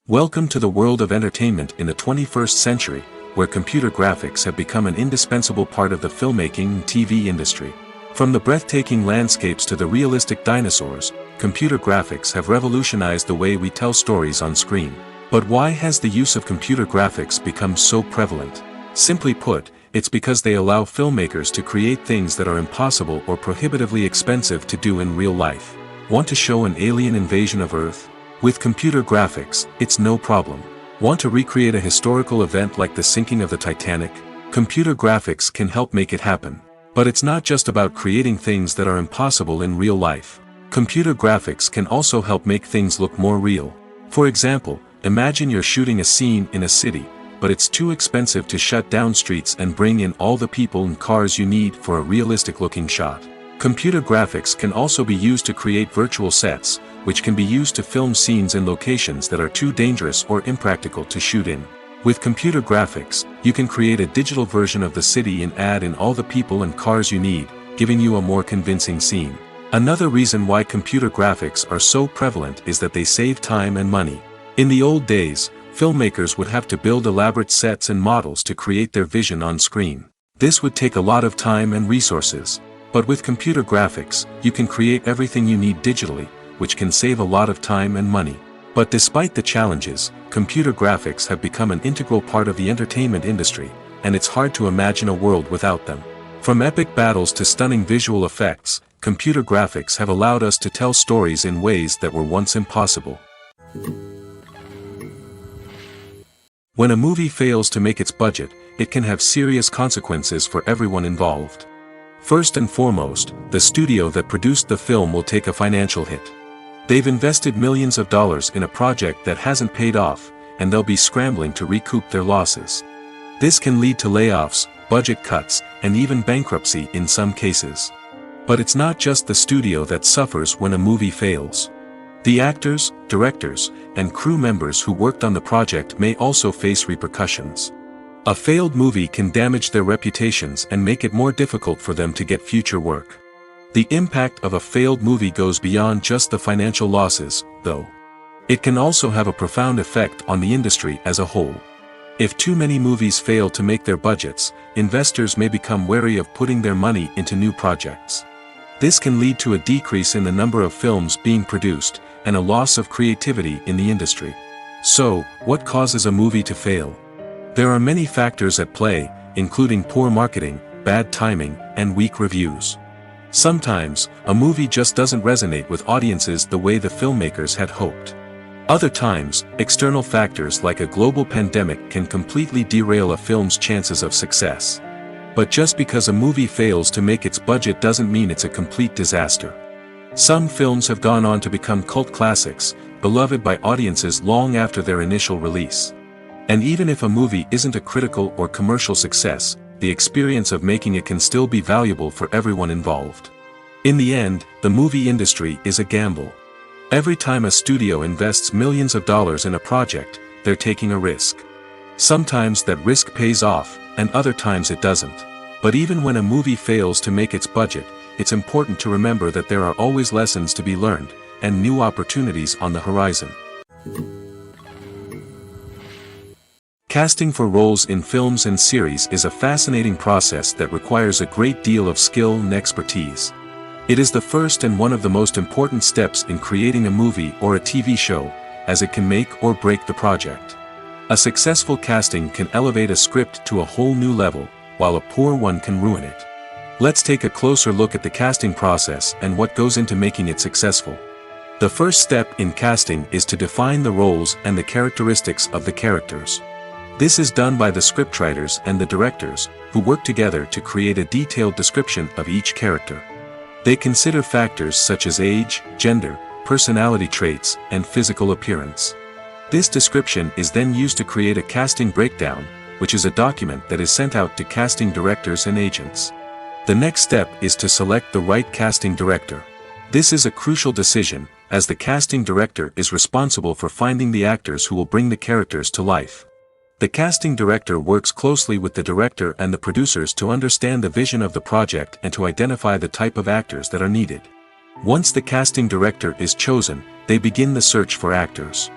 [SPEAKER 1] Welcome to the world of entertainment in the 21st century, where computer graphics have become an indispensable part of the filmmaking and TV industry. From the breathtaking landscapes to the realistic dinosaurs, computer graphics have revolutionized the way we tell stories on screen. But why has the use of computer graphics become so prevalent? Simply put, it's because they allow filmmakers to create things that are impossible or prohibitively expensive to do in real life. Want to show an alien invasion of Earth? With computer graphics, it's no problem. Want to recreate a historical event like the sinking of the Titanic? Computer graphics can help make it happen. But it's not just about creating things that are impossible in real life. Computer graphics can also help make things look more real. For example, imagine you're shooting a scene in a city, but it's too expensive to shut down streets and bring in all the people and cars you need for a realistic-looking shot. Computer graphics can also be used to create virtual sets, which can be used to film scenes in locations that are too dangerous or impractical to shoot in. With computer graphics, you can create a digital version of the city and add in all the people and cars you need, giving you a more convincing scene. Another reason why computer graphics are so prevalent is that they save time and money. In the old days, filmmakers would have to build elaborate sets and models to create their vision on screen. This would take a lot of time and resources. But with computer graphics, you can create everything you need digitally, which can save a lot of time and money. But despite the challenges, computer graphics have become an integral part of the entertainment industry, and it's hard to imagine a world without them. From epic battles to stunning visual effects, computer graphics have allowed us to tell stories in ways that were once impossible. When a movie fails to make its budget, it can have serious consequences for everyone involved. First and foremost, the studio that produced the film will take a financial hit. They've invested millions of dollars in a project that hasn't paid off, and they'll be scrambling to recoup their losses. This can lead to layoffs, budget cuts, and even bankruptcy in some cases. But it's not just the studio that suffers when a movie fails. The actors, directors, and crew members who worked on the project may also face repercussions. A failed movie can damage their reputations and make it more difficult for them to get future work. The impact of a failed movie goes beyond just the financial losses, though. It can also have a profound effect on the industry as a whole. If too many movies fail to make their budgets, investors may become wary of putting their money into new projects. This can lead to a decrease in the number of films being produced, and a loss of creativity in the industry. So, what causes a movie to fail? There are many factors at play, including poor marketing, bad timing, and weak reviews. Sometimes, a movie just doesn't resonate with audiences the way the filmmakers had hoped. Other times, external factors like a global pandemic can completely derail a film's chances of success. But just because a movie fails to make its budget doesn't mean it's a complete disaster. Some films have gone on to become cult classics, beloved by audiences long after their initial release. And even if a movie isn't a critical or commercial success, the experience of making it can still be valuable for everyone involved. In the end, the movie industry is a gamble. Every time a studio invests millions of dollars in a project, they're taking a risk. Sometimes that risk pays off, and other times it doesn't. But even when a movie fails to make its budget, it's important to remember that there are always lessons to be learned, and new opportunities on the horizon. Casting for roles in films and series is a fascinating process that requires a great deal of skill and expertise. It is the first and one of the most important steps in creating a movie or a TV show, as it can make or break the project. A successful casting can elevate a script to a whole new level, while a poor one can ruin it. Let's take a closer look at the casting process and what goes into making it successful. The first step in casting is to define the roles and the characteristics of the characters. This is done by the scriptwriters and the directors, who work together to create a detailed description of each character. They consider factors such as age, gender, personality traits, and physical appearance. This description is then used to create a casting breakdown, which is a document that is sent out to casting directors and agents. The next step is to select the right casting director. This is a crucial decision, as the casting director is responsible for finding the actors who will bring the characters to life. The casting director works closely with the director and the producers to understand the vision of the project and to identify the type of actors that are needed. Once the casting director is chosen, they begin the search for actors.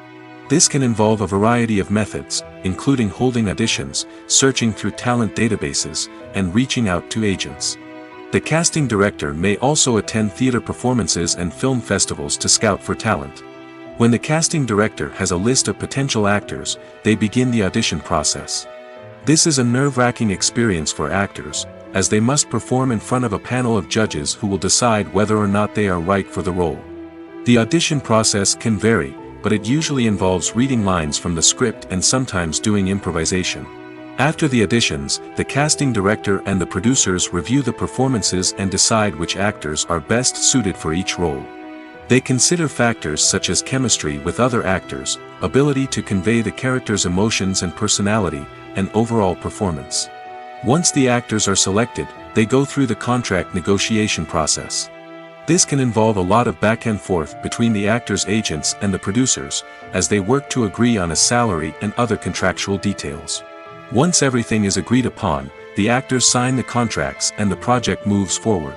[SPEAKER 1] This can involve a variety of methods, including holding auditions, searching through talent databases, and reaching out to agents. The casting director may also attend theater performances and film festivals to scout for talent. When the casting director has a list of potential actors, they begin the audition process. This is a nerve-wracking experience for actors, as they must perform in front of a panel of judges who will decide whether or not they are right for the role. The audition process can vary, but it usually involves reading lines from the script and sometimes doing improvisation. After the auditions, the casting director and the producers review the performances and decide which actors are best suited for each role. They consider factors such as chemistry with other actors, ability to convey the character's emotions and personality, and overall performance. Once the actors are selected, they go through the contract negotiation process. This can involve a lot of back and forth between the actors' agents and the producers, as they work to agree on a salary and other contractual details. Once everything is agreed upon, the actors sign the contracts and the project moves forward.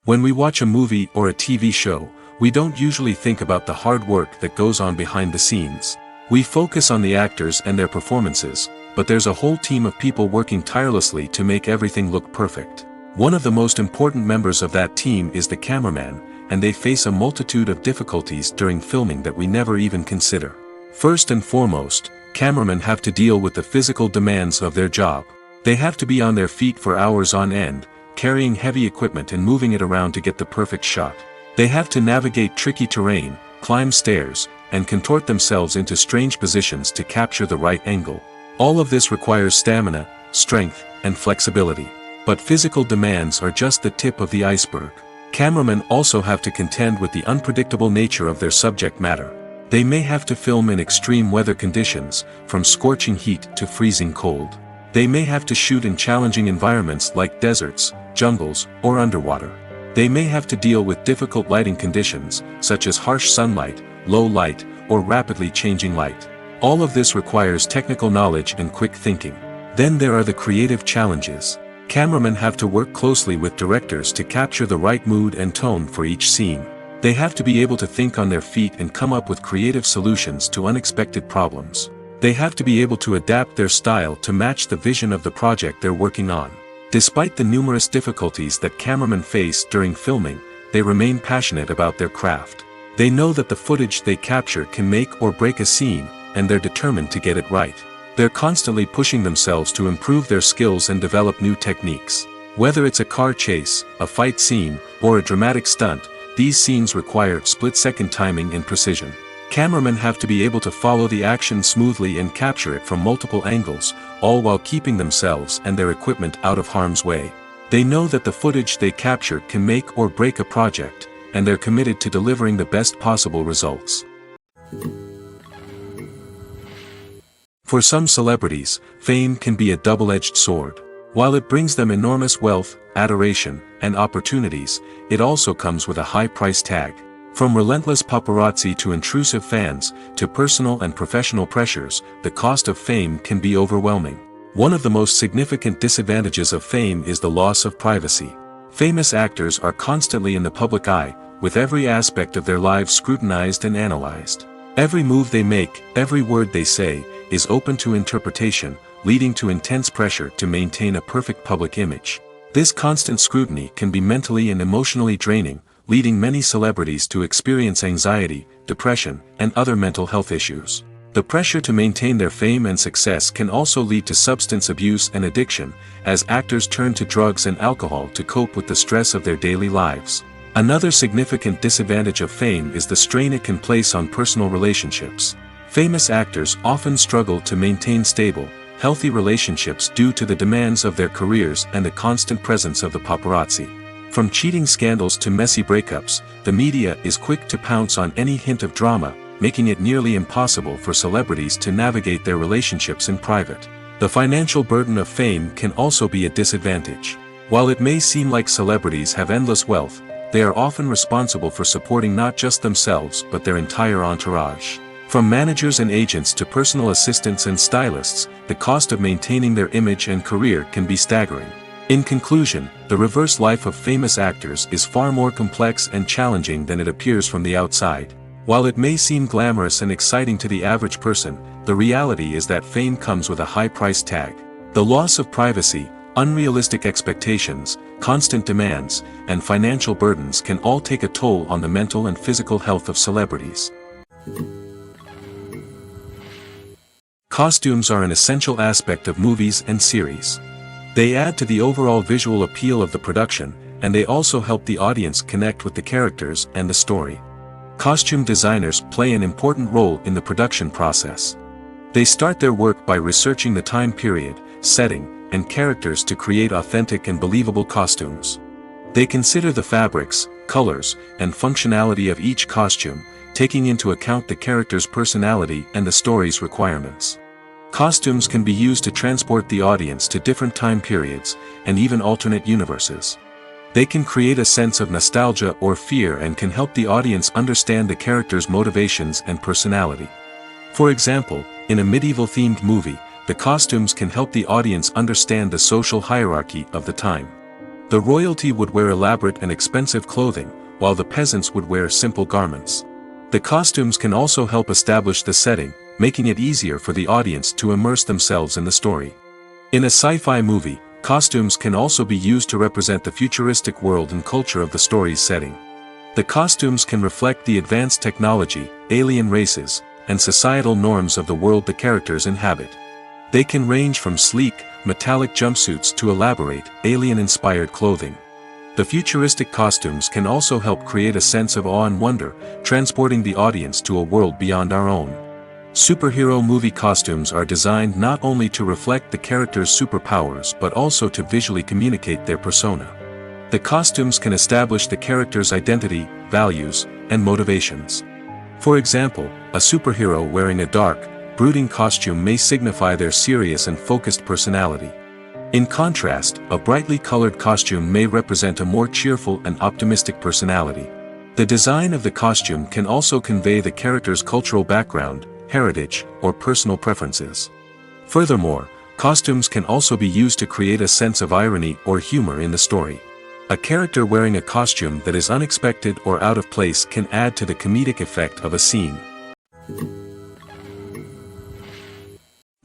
[SPEAKER 1] When we watch a movie or a TV show, we don't usually think about the hard work that goes on behind the scenes. We focus on the actors and their performances, but there's a whole team of people working tirelessly to make everything look perfect. One of the most important members of that team is the cameraman, and they face a multitude of difficulties during filming that we never even consider. First and foremost, cameramen have to deal with the physical demands of their job. They have to be on their feet for hours on end, carrying heavy equipment and moving it around to get the perfect shot. They have to navigate tricky terrain, climb stairs, and contort themselves into strange positions to capture the right angle. All of this requires stamina, strength, and flexibility. But physical demands are just the tip of the iceberg. Cameramen also have to contend with the unpredictable nature of their subject matter. They may have to film in extreme weather conditions, from scorching heat to freezing cold. They may have to shoot in challenging environments like deserts, jungles, or underwater. They may have to deal with difficult lighting conditions, such as harsh sunlight, low light, or rapidly changing light. All of this requires technical knowledge and quick thinking. Then there are the creative challenges. Cameramen have to work closely with directors to capture the right mood and tone for each scene. They have to be able to think on their feet and come up with creative solutions to unexpected problems. They have to be able to adapt their style to match the vision of the project they're working on. Despite the numerous difficulties that cameramen face during filming, they remain passionate about their craft. They know that the footage they capture can make or break a scene, and they're determined to get it right. They're constantly pushing themselves to improve their skills and develop new techniques. Whether it's a car chase, a fight scene, or a dramatic stunt, these scenes require split-second timing and precision. Cameramen have to be able to follow the action smoothly and capture it from multiple angles, all while keeping themselves and their equipment out of harm's way. They know that the footage they capture can make or break a project, and they're committed to delivering the best possible results. For some celebrities, fame can be a double-edged sword. While it brings them enormous wealth, adoration, and opportunities, it also comes with a high price tag. From relentless paparazzi to intrusive fans, to personal and professional pressures, the cost of fame can be overwhelming. One of the most significant disadvantages of fame is the loss of privacy. Famous actors are constantly in the public eye, with every aspect of their lives scrutinized and analyzed. Every move they make, every word they say, is open to interpretation, leading to intense pressure to maintain a perfect public image. This constant scrutiny can be mentally and emotionally draining, leading many celebrities to experience anxiety, depression, and other mental health issues. The pressure to maintain their fame and success can also lead to substance abuse and addiction, as actors turn to drugs and alcohol to cope with the stress of their daily lives. Another significant disadvantage of fame is the strain it can place on personal relationships. Famous actors often struggle to maintain stable, healthy relationships due to the demands of their careers and the constant presence of the paparazzi. From cheating scandals to messy breakups, the media is quick to pounce on any hint of drama, making it nearly impossible for celebrities to navigate their relationships in private. The financial burden of fame can also be a disadvantage. While it may seem like celebrities have endless wealth, they are often responsible for supporting not just themselves but their entire entourage. From managers and agents to personal assistants and stylists, the cost of maintaining their image and career can be staggering. In conclusion, the reverse life of famous actors is far more complex and challenging than it appears from the outside. While it may seem glamorous and exciting to the average person, the reality is that fame comes with a high price tag. The loss of privacy, unrealistic expectations, constant demands, and financial burdens can all take a toll on the mental and physical health of celebrities. Costumes are an essential aspect of movies and series. They add to the overall visual appeal of the production, and they also help the audience connect with the characters and the story. Costume designers play an important role in the production process. They start their work by researching the time period, setting, and characters to create authentic and believable costumes. They consider the fabrics, colors, and functionality of each costume, taking into account the character's personality and the story's requirements. Costumes can be used to transport the audience to different time periods, and even alternate universes. They can create a sense of nostalgia or fear and can help the audience understand the character's motivations and personality. For example, in a medieval-themed movie, the costumes can help the audience understand the social hierarchy of the time. The royalty would wear elaborate and expensive clothing, while the peasants would wear simple garments. The costumes can also help establish the setting, making it easier for the audience to immerse themselves in the story. In a sci-fi movie, costumes can also be used to represent the futuristic world and culture of the story's setting. The costumes can reflect the advanced technology, alien races, and societal norms of the world the characters inhabit. They can range from sleek, metallic jumpsuits to elaborate, alien-inspired clothing. The futuristic costumes can also help create a sense of awe and wonder, transporting the audience to a world beyond our own. Superhero movie costumes are designed not only to reflect the character's superpowers but also to visually communicate their persona. The costumes can establish the character's identity, values, and motivations. For example, a superhero wearing a dark, brooding costume may signify their serious and focused personality. In contrast, a brightly colored costume may represent a more cheerful and optimistic personality. The design of the costume can also convey the character's cultural background, heritage, or personal preferences. Furthermore, costumes can also be used to create a sense of irony or humor in the story. A character wearing a costume that is unexpected or out of place can add to the comedic effect of a scene.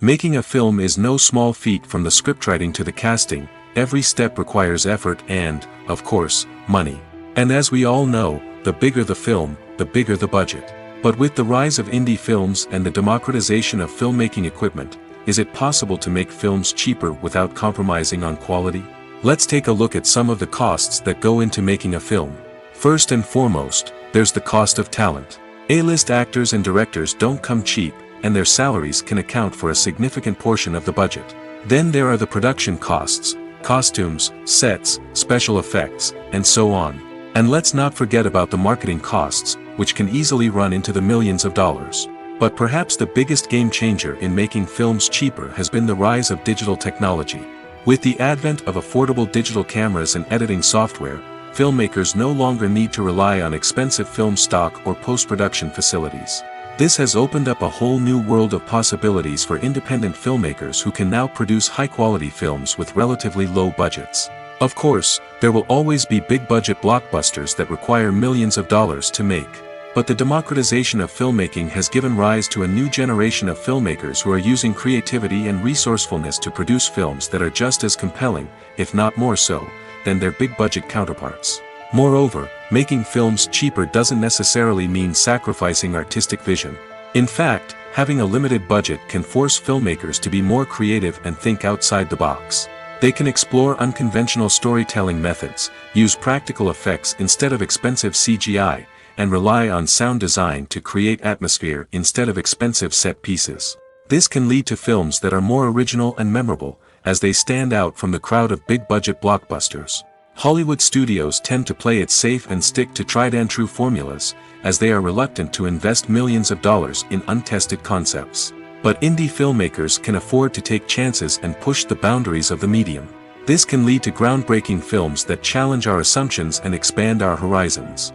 [SPEAKER 1] Making a film is no small feat. From the scriptwriting to the casting, every step requires effort and, of course, money. And as we all know, the bigger the film, the bigger the budget. But with the rise of indie films and the democratization of filmmaking equipment, is it possible to make films cheaper without compromising on quality? Let's take a look at some of the costs that go into making a film. First and foremost, there's the cost of talent. A-list actors and directors don't come cheap, and their salaries can account for a significant portion of the budget. Then there are the production costs, costumes, sets, special effects, and so on. And let's not forget about the marketing costs, which can easily run into the millions of dollars. But perhaps the biggest game changer in making films cheaper has been the rise of digital technology. With the advent of affordable digital cameras and editing software, filmmakers no longer need to rely on expensive film stock or post-production facilities. This has opened up a whole new world of possibilities for independent filmmakers who can now produce high-quality films with relatively low budgets. Of course, there will always be big-budget blockbusters that require millions of dollars to make. But the democratization of filmmaking has given rise to a new generation of filmmakers who are using creativity and resourcefulness to produce films that are just as compelling, if not more so, than their big-budget counterparts. Moreover, making films cheaper doesn't necessarily mean sacrificing artistic vision. In fact, having a limited budget can force filmmakers to be more creative and think outside the box. They can explore unconventional storytelling methods, use practical effects instead of expensive CGI, and rely on sound design to create atmosphere instead of expensive set pieces. This can lead to films that are more original and memorable, as they stand out from the crowd of big-budget blockbusters. Hollywood studios tend to play it safe and stick to tried-and-true formulas, as they are reluctant to invest millions of dollars in untested concepts. But indie filmmakers can afford to take chances and push the boundaries of the medium. This can lead to groundbreaking films that challenge our assumptions and expand our horizons.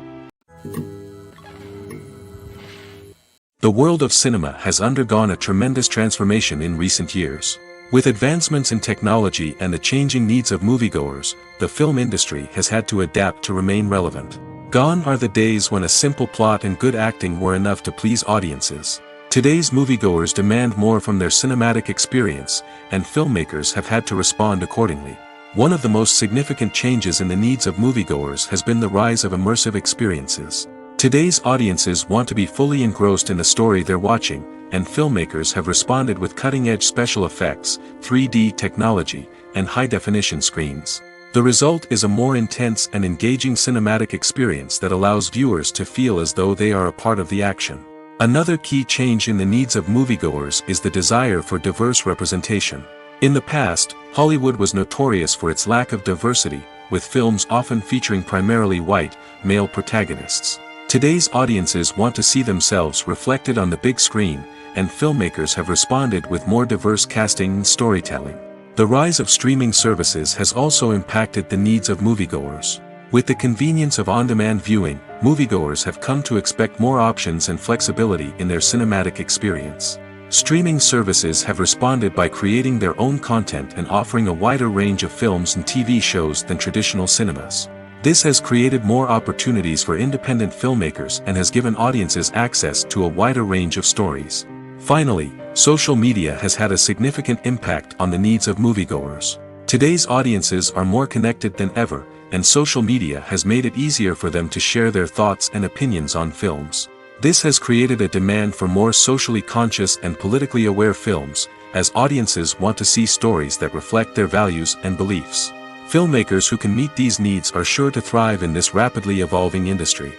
[SPEAKER 1] The world of cinema has undergone a tremendous transformation in recent years. With advancements in technology and the changing needs of moviegoers, the film industry has had to adapt to remain relevant. Gone are the days when a simple plot and good acting were enough to please audiences. Today's moviegoers demand more from their cinematic experience, and filmmakers have had to respond accordingly. One of the most significant changes in the needs of moviegoers has been the rise of immersive experiences. Today's audiences want to be fully engrossed in the story they're watching, and filmmakers have responded with cutting-edge special effects, 3D technology, and high-definition screens. The result is a more intense and engaging cinematic experience that allows viewers to feel as though they are a part of the action. Another key change in the needs of moviegoers is the desire for diverse representation. In the past, Hollywood was notorious for its lack of diversity, with films often featuring primarily white, male protagonists. Today's audiences want to see themselves reflected on the big screen, and filmmakers have responded with more diverse casting and storytelling. The rise of streaming services has also impacted the needs of moviegoers. With the convenience of on-demand viewing, moviegoers have come to expect more options and flexibility in their cinematic experience. Streaming services have responded by creating their own content and offering a wider range of films and TV shows than traditional cinemas. This has created more opportunities for independent filmmakers and has given audiences access to a wider range of stories. Finally, social media has had a significant impact on the needs of moviegoers. Today's audiences are more connected than ever, and social media has made it easier for them to share their thoughts and opinions on films. This has created a demand for more socially conscious and politically aware films, as audiences want to see stories that reflect their values and beliefs. Filmmakers who can meet these needs are sure to thrive in this rapidly evolving industry.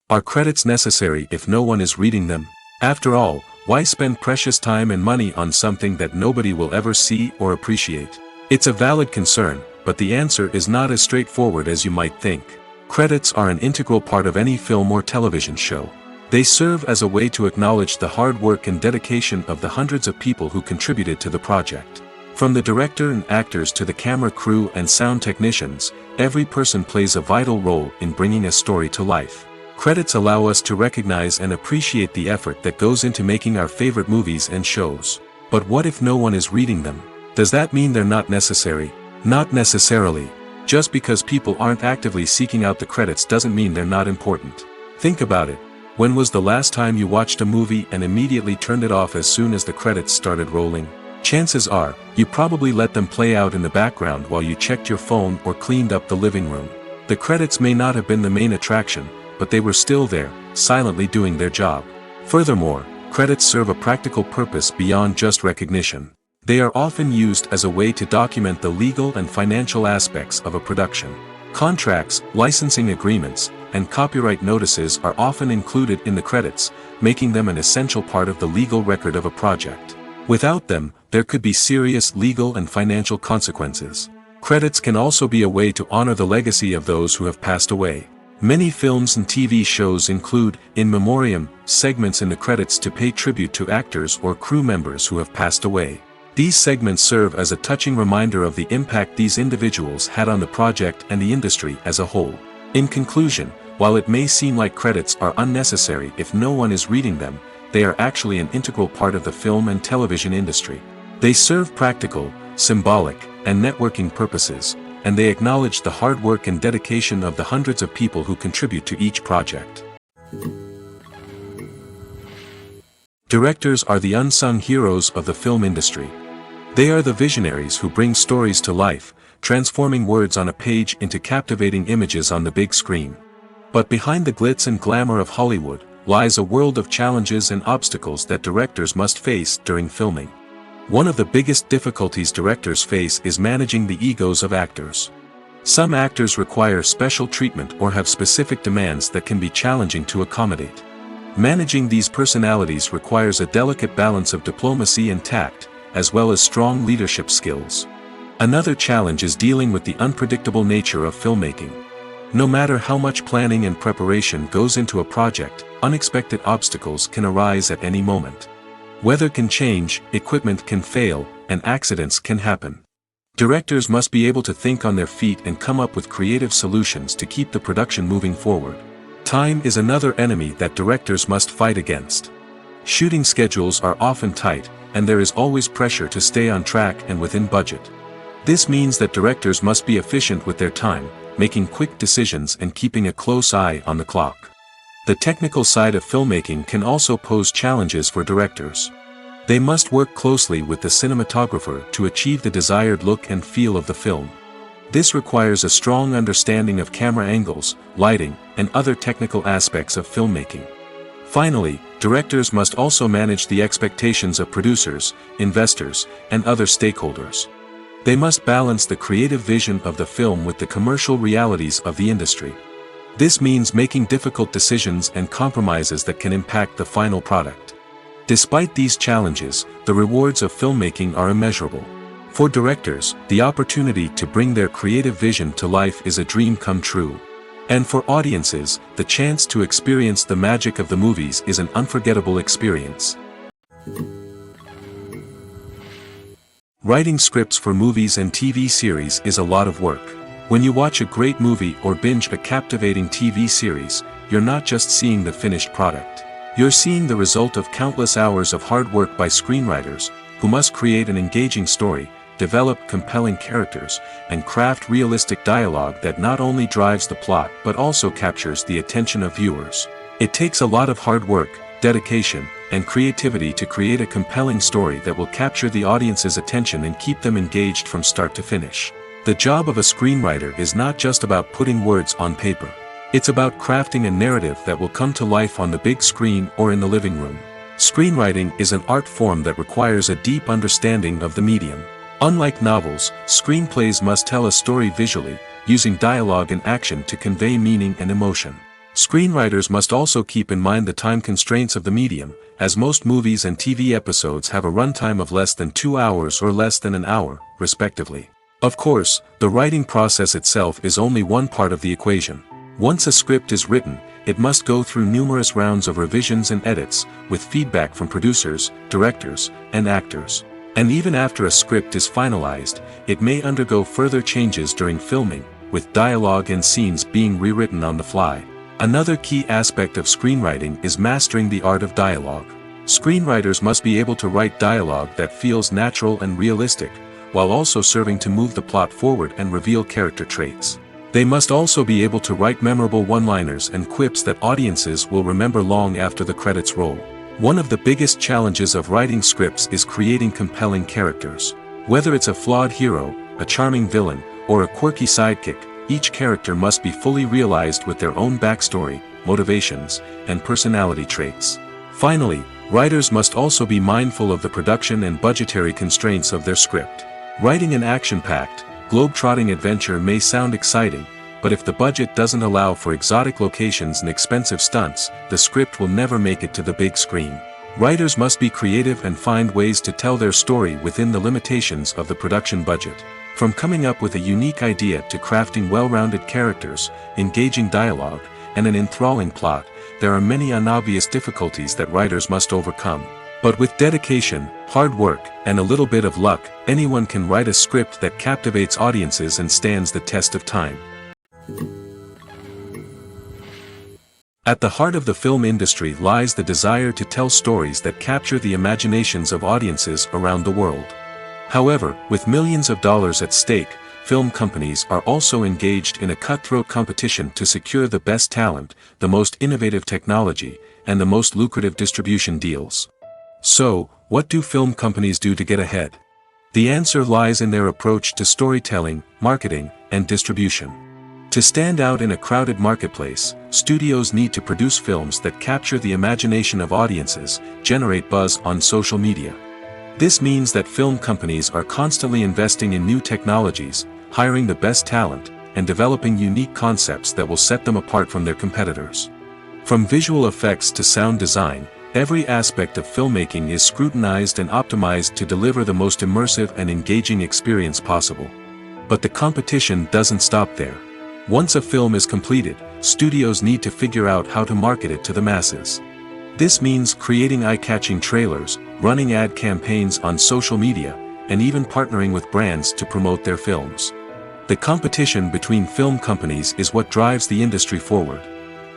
[SPEAKER 1] Are credits necessary if no one is reading them? After all, why spend precious time and money on something that nobody will ever see or appreciate? It's a valid concern, but the answer is not as straightforward as you might think. Credits are an integral part of any film or television show. They serve as a way to acknowledge the hard work and dedication of the hundreds of people who contributed to the project. From the director and actors to the camera crew and sound technicians, every person plays a vital role in bringing a story to life. Credits allow us to recognize and appreciate the effort that goes into making our favorite movies and shows. But what if no one is reading them? Does that mean they're not necessary? Not necessarily. Just because people aren't actively seeking out the credits doesn't mean they're not important. Think about it. When was the last time you watched a movie and immediately turned it off as soon as the credits started rolling? Chances are, you probably let them play out in the background while you checked your phone or cleaned up the living room. The credits may not have been the main attraction, but they were still there, silently doing their job. Furthermore, credits serve a practical purpose beyond just recognition. They are often used as a way to document the legal and financial aspects of a production. Contracts, licensing agreements, and copyright notices are often included in the credits, making them an essential part of the legal record of a project. Without them, there could be serious legal and financial consequences. Credits can also be a way to honor the legacy of those who have passed away. Many films and TV shows include, in memoriam, segments in the credits to pay tribute to actors or crew members who have passed away. These segments serve as a touching reminder of the impact these individuals had on the project and the industry as a whole. In conclusion, while it may seem like credits are unnecessary if no one is reading them, they are actually an integral part of the film and television industry. They serve practical, symbolic, and networking purposes, and they acknowledge the hard work and dedication of the hundreds of people who contribute to each project. Directors are the unsung heroes of the film industry. They are the visionaries who bring stories to life, transforming words on a page into captivating images on the big screen. But behind the glitz and glamour of Hollywood, lies a world of challenges and obstacles that directors must face during filming. One of the biggest difficulties directors face is managing the egos of actors. Some actors require special treatment or have specific demands that can be challenging to accommodate. Managing these personalities requires a delicate balance of diplomacy and tact, as well as strong leadership skills. Another challenge is dealing with the unpredictable nature of filmmaking. No matter how much planning and preparation goes into a project, unexpected obstacles can arise at any moment. Weather can change, equipment can fail, and accidents can happen. Directors must be able to think on their feet and come up with creative solutions to keep the production moving forward. Time is another enemy that directors must fight against. Shooting schedules are often tight, and there is always pressure to stay on track and within budget. This means that directors must be efficient with their time, making quick decisions and keeping a close eye on the clock. The technical side of filmmaking can also pose challenges for directors. They must work closely with the cinematographer to achieve the desired look and feel of the film. This requires a strong understanding of camera angles, lighting, and other technical aspects of filmmaking. Finally, directors must also manage the expectations of producers, investors, and other stakeholders. They must balance the creative vision of the film with the commercial realities of the industry. This means making difficult decisions and compromises that can impact the final product. Despite these challenges, the rewards of filmmaking are immeasurable. For directors, the opportunity to bring their creative vision to life is a dream come true. And for audiences, the chance to experience the magic of the movies is an unforgettable experience. Writing scripts for movies and TV series is a lot of work. When you watch a great movie or binge a captivating TV series, you're not just seeing the finished product. You're seeing the result of countless hours of hard work by screenwriters, who must create an engaging story, develop compelling characters, and craft realistic dialogue that not only drives the plot but also captures the attention of viewers. It takes a lot of hard work, dedication, and creativity to create a compelling story that will capture the audience's attention and keep them engaged from start to finish. The job of a screenwriter is not just about putting words on paper. It's about crafting a narrative that will come to life on the big screen or in the living room. Screenwriting is an art form that requires a deep understanding of the medium. Unlike novels, screenplays must tell a story visually, using dialogue and action to convey meaning and emotion. Screenwriters must also keep in mind the time constraints of the medium, as most movies and TV episodes have a runtime of less than 2 hours or less than an hour, respectively. Of course, the writing process itself is only one part of the equation. Once a script is written, it must go through numerous rounds of revisions and edits, with feedback from producers, directors, and actors. And even after a script is finalized, it may undergo further changes during filming, with dialogue and scenes being rewritten on the fly. Another key aspect of screenwriting is mastering the art of dialogue. Screenwriters must be able to write dialogue that feels natural and realistic, while also serving to move the plot forward and reveal character traits. They must also be able to write memorable one-liners and quips that audiences will remember long after the credits roll. One of the biggest challenges of writing scripts is creating compelling characters. Whether it's a flawed hero, a charming villain, or a quirky sidekick, each character must be fully realized with their own backstory, motivations, and personality traits. Finally, writers must also be mindful of the production and budgetary constraints of their script. Writing an action-packed, globe-trotting adventure may sound exciting, but if the budget doesn't allow for exotic locations and expensive stunts, the script will never make it to the big screen. Writers must be creative and find ways to tell their story within the limitations of the production budget. From coming up with a unique idea to crafting well-rounded characters, engaging dialogue, and an enthralling plot, there are many unobvious difficulties that writers must overcome. But with dedication, hard work, and a little bit of luck, anyone can write a script that captivates audiences and stands the test of time. At the heart of the film industry lies the desire to tell stories that capture the imaginations of audiences around the world. However, with millions of dollars at stake, film companies are also engaged in a cutthroat competition to secure the best talent, the most innovative technology, and the most lucrative distribution deals. So, what do film companies do to get ahead? The answer lies in their approach to storytelling, marketing, and distribution. To stand out in a crowded marketplace, studios need to produce films that capture the imagination of audiences, generate buzz on social media. This means that film companies are constantly investing in new technologies, hiring the best talent, and developing unique concepts that will set them apart from their competitors. From visual effects to sound design, every aspect of filmmaking is scrutinized and optimized to deliver the most immersive and engaging experience possible. But the competition doesn't stop there. Once a film is completed, studios need to figure out how to market it to the masses. This means creating eye-catching trailers, running ad campaigns on social media, and even partnering with brands to promote their films. The competition between film companies is what drives the industry forward.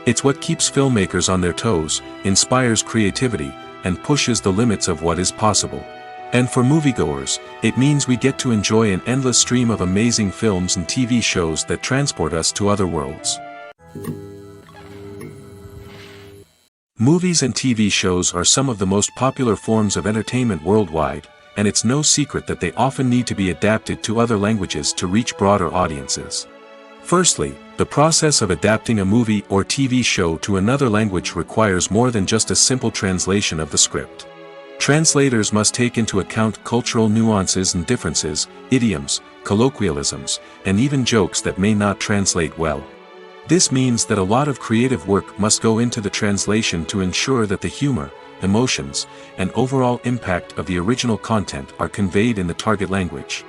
[SPEAKER 1] It's what keeps filmmakers on their toes, inspires creativity, and pushes the limits of what is possible. And for moviegoers, it means we get to enjoy an endless stream of amazing films and TV shows that transport us to other worlds. Movies and TV shows are some of the most popular forms of entertainment worldwide, and it's no secret that they often need to be adapted to other languages to reach broader audiences. Firstly, the process of adapting a movie or TV show to another language requires more than just a simple translation of the script. Translators must take into account cultural nuances and differences, idioms, colloquialisms, and even jokes that may not translate well. This means that a lot of creative work must go into the translation to ensure that the humor, emotions, and overall impact of the original content are conveyed in the target language.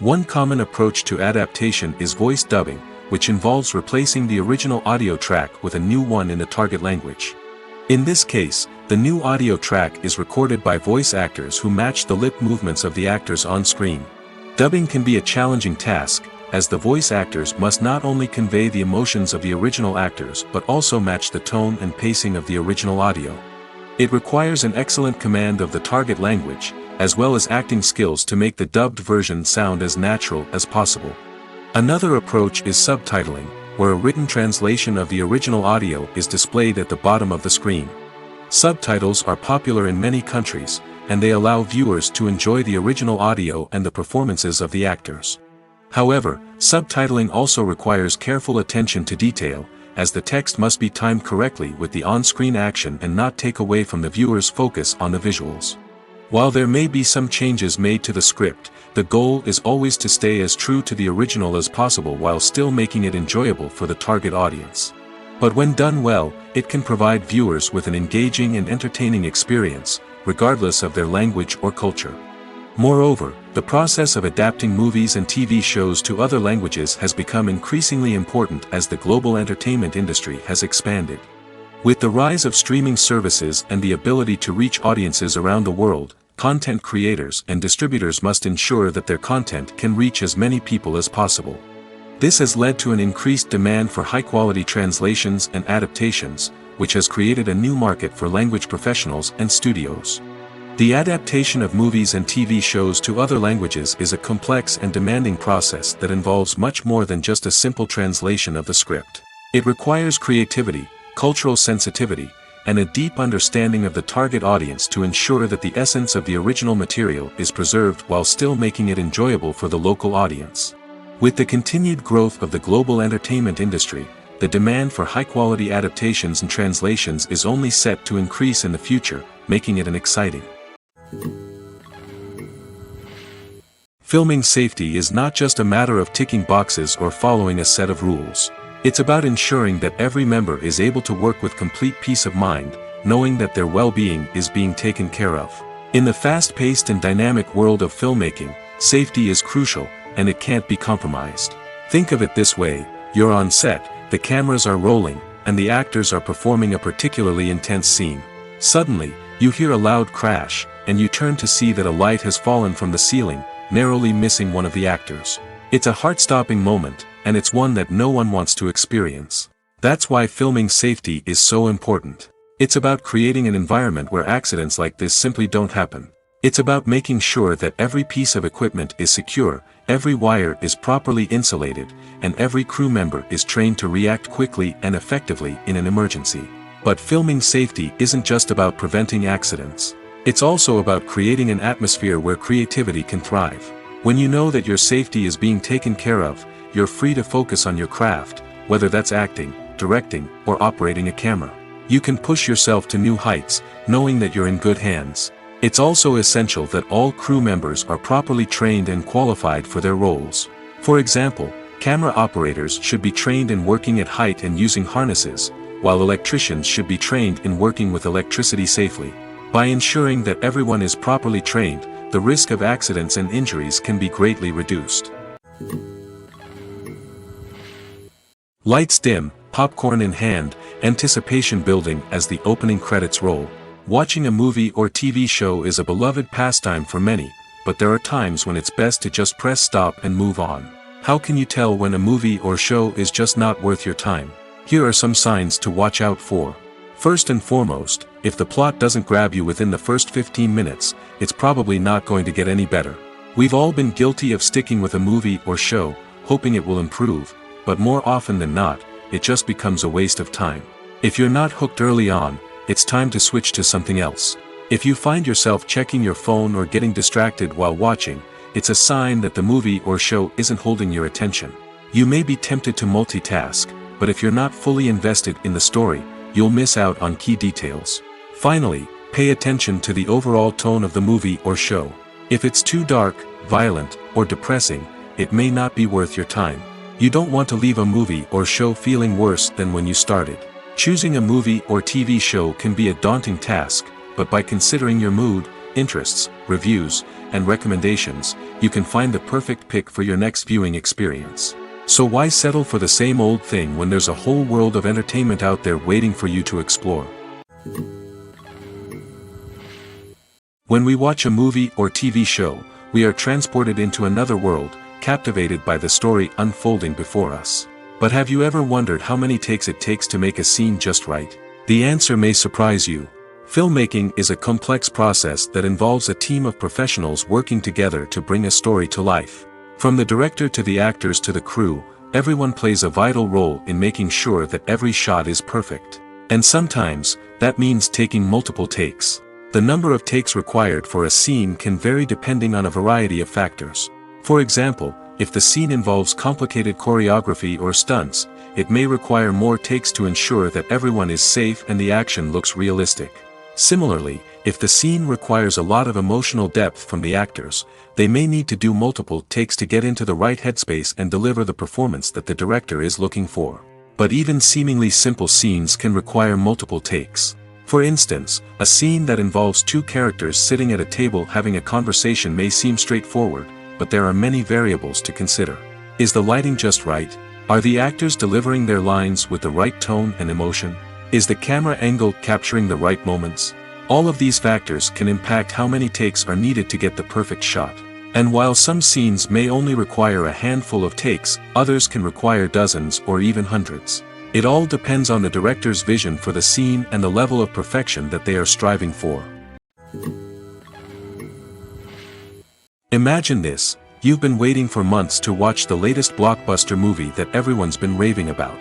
[SPEAKER 1] One common approach to adaptation is voice dubbing, which involves replacing the original audio track with a new one in the target language. In this case, the new audio track is recorded by voice actors who match the lip movements of the actors on screen. Dubbing can be a challenging task, as the voice actors must not only convey the emotions of the original actors but also match the tone and pacing of the original audio. It requires an excellent command of the target language, as well as acting skills to make the dubbed version sound as natural as possible. Another approach is subtitling, where a written translation of the original audio is displayed at the bottom of the screen. Subtitles are popular in many countries, and they allow viewers to enjoy the original audio and the performances of the actors. However, subtitling also requires careful attention to detail, as the text must be timed correctly with the on-screen action and not take away from the viewer's focus on the visuals. While there may be some changes made to the script, the goal is always to stay as true to the original as possible while still making it enjoyable for the target audience. But when done well, it can provide viewers with an engaging and entertaining experience, regardless of their language or culture. Moreover, the process of adapting movies and TV shows to other languages has become increasingly important as the global entertainment industry has expanded. With the rise of streaming services and the ability to reach audiences around the world, content creators and distributors must ensure that their content can reach as many people as possible. This has led to an increased demand for high-quality translations and adaptations, which has created a new market for language professionals and studios. The adaptation of movies and TV shows to other languages is a complex and demanding process that involves much more than just a simple translation of the script. It requires creativity, cultural sensitivity, and a deep understanding of the target audience to ensure that the essence of the original material is preserved while still making it enjoyable for the local audience. With the continued growth of the global entertainment industry, the demand for high-quality adaptations and translations is only set to increase in the future, making it an exciting. Filming safety is not just a matter of ticking boxes or following a set of rules. It's about ensuring that every member is able to work with complete peace of mind, knowing that their well-being is being taken care of. In the fast-paced and dynamic world of filmmaking, safety is crucial, and it can't be compromised. Think of it this way: you're on set, the cameras are rolling, and the actors are performing a particularly intense scene. Suddenly, you hear a loud crash, and you turn to see that a light has fallen from the ceiling, narrowly missing one of the actors. It's a heart-stopping moment, and it's one that no one wants to experience. That's why filming safety is so important. It's about creating an environment where accidents like this simply don't happen. It's about making sure that every piece of equipment is secure, every wire is properly insulated, and every crew member is trained to react quickly and effectively in an emergency. But filming safety isn't just about preventing accidents. It's also about creating an atmosphere where creativity can thrive. When you know that your safety is being taken care of, you're free to focus on your craft, whether that's acting, directing, or operating a camera. You can push yourself to new heights, knowing that you're in good hands. It's also essential that all crew members are properly trained and qualified for their roles. For example, camera operators should be trained in working at height and using harnesses, while electricians should be trained in working with electricity safely. By ensuring that everyone is properly trained, the risk of accidents and injuries can be greatly reduced. Lights dim, popcorn in hand, anticipation building as the opening credits roll. Watching a movie or TV show is a beloved pastime for many, but there are times when it's best to just press stop and move on. How can you tell when a movie or show is just not worth your time? Here are some signs to watch out for. First and foremost, if the plot doesn't grab you within the first 15 minutes, it's probably not going to get any better. We've all been guilty of sticking with a movie or show, hoping it will improve, but more often than not, it just becomes a waste of time. If you're not hooked early on, it's time to switch to something else. If you find yourself checking your phone or getting distracted while watching, it's a sign that the movie or show isn't holding your attention. You may be tempted to multitask, but if you're not fully invested in the story, you'll miss out on key details. Finally, pay attention to the overall tone of the movie or show. If it's too dark, violent, or depressing, it may not be worth your time. You don't want to leave a movie or show feeling worse than when you started. Choosing a movie or TV show can be a daunting task, but by considering your mood, interests, reviews, and recommendations, you can find the perfect pick for your next viewing experience. So why settle for the same old thing when there's a whole world of entertainment out there waiting for you to explore? When we watch a movie or TV show, we are transported into another world, captivated by the story unfolding before us. But have you ever wondered how many takes it takes to make a scene just right? The answer may surprise you. Filmmaking is a complex process that involves a team of professionals working together to bring a story to life. From the director to the actors to the crew, everyone plays a vital role in making sure that every shot is perfect. And sometimes, that means taking multiple takes. The number of takes required for a scene can vary depending on a variety of factors. For example, if the scene involves complicated choreography or stunts, it may require more takes to ensure that everyone is safe and the action looks realistic. Similarly, if the scene requires a lot of emotional depth from the actors, they may need to do multiple takes to get into the right headspace and deliver the performance that the director is looking for. But even seemingly simple scenes can require multiple takes. For instance, a scene that involves two characters sitting at a table having a conversation may seem straightforward, but there are many variables to consider. Is the lighting just right? Are the actors delivering their lines with the right tone and emotion? Is the camera angle capturing the right moments? All of these factors can impact how many takes are needed to get the perfect shot. And while some scenes may only require a handful of takes, others can require dozens or even hundreds. It all depends on the director's vision for the scene and the level of perfection that they are striving for. Imagine this: you've been waiting for months to watch the latest blockbuster movie that everyone's been raving about.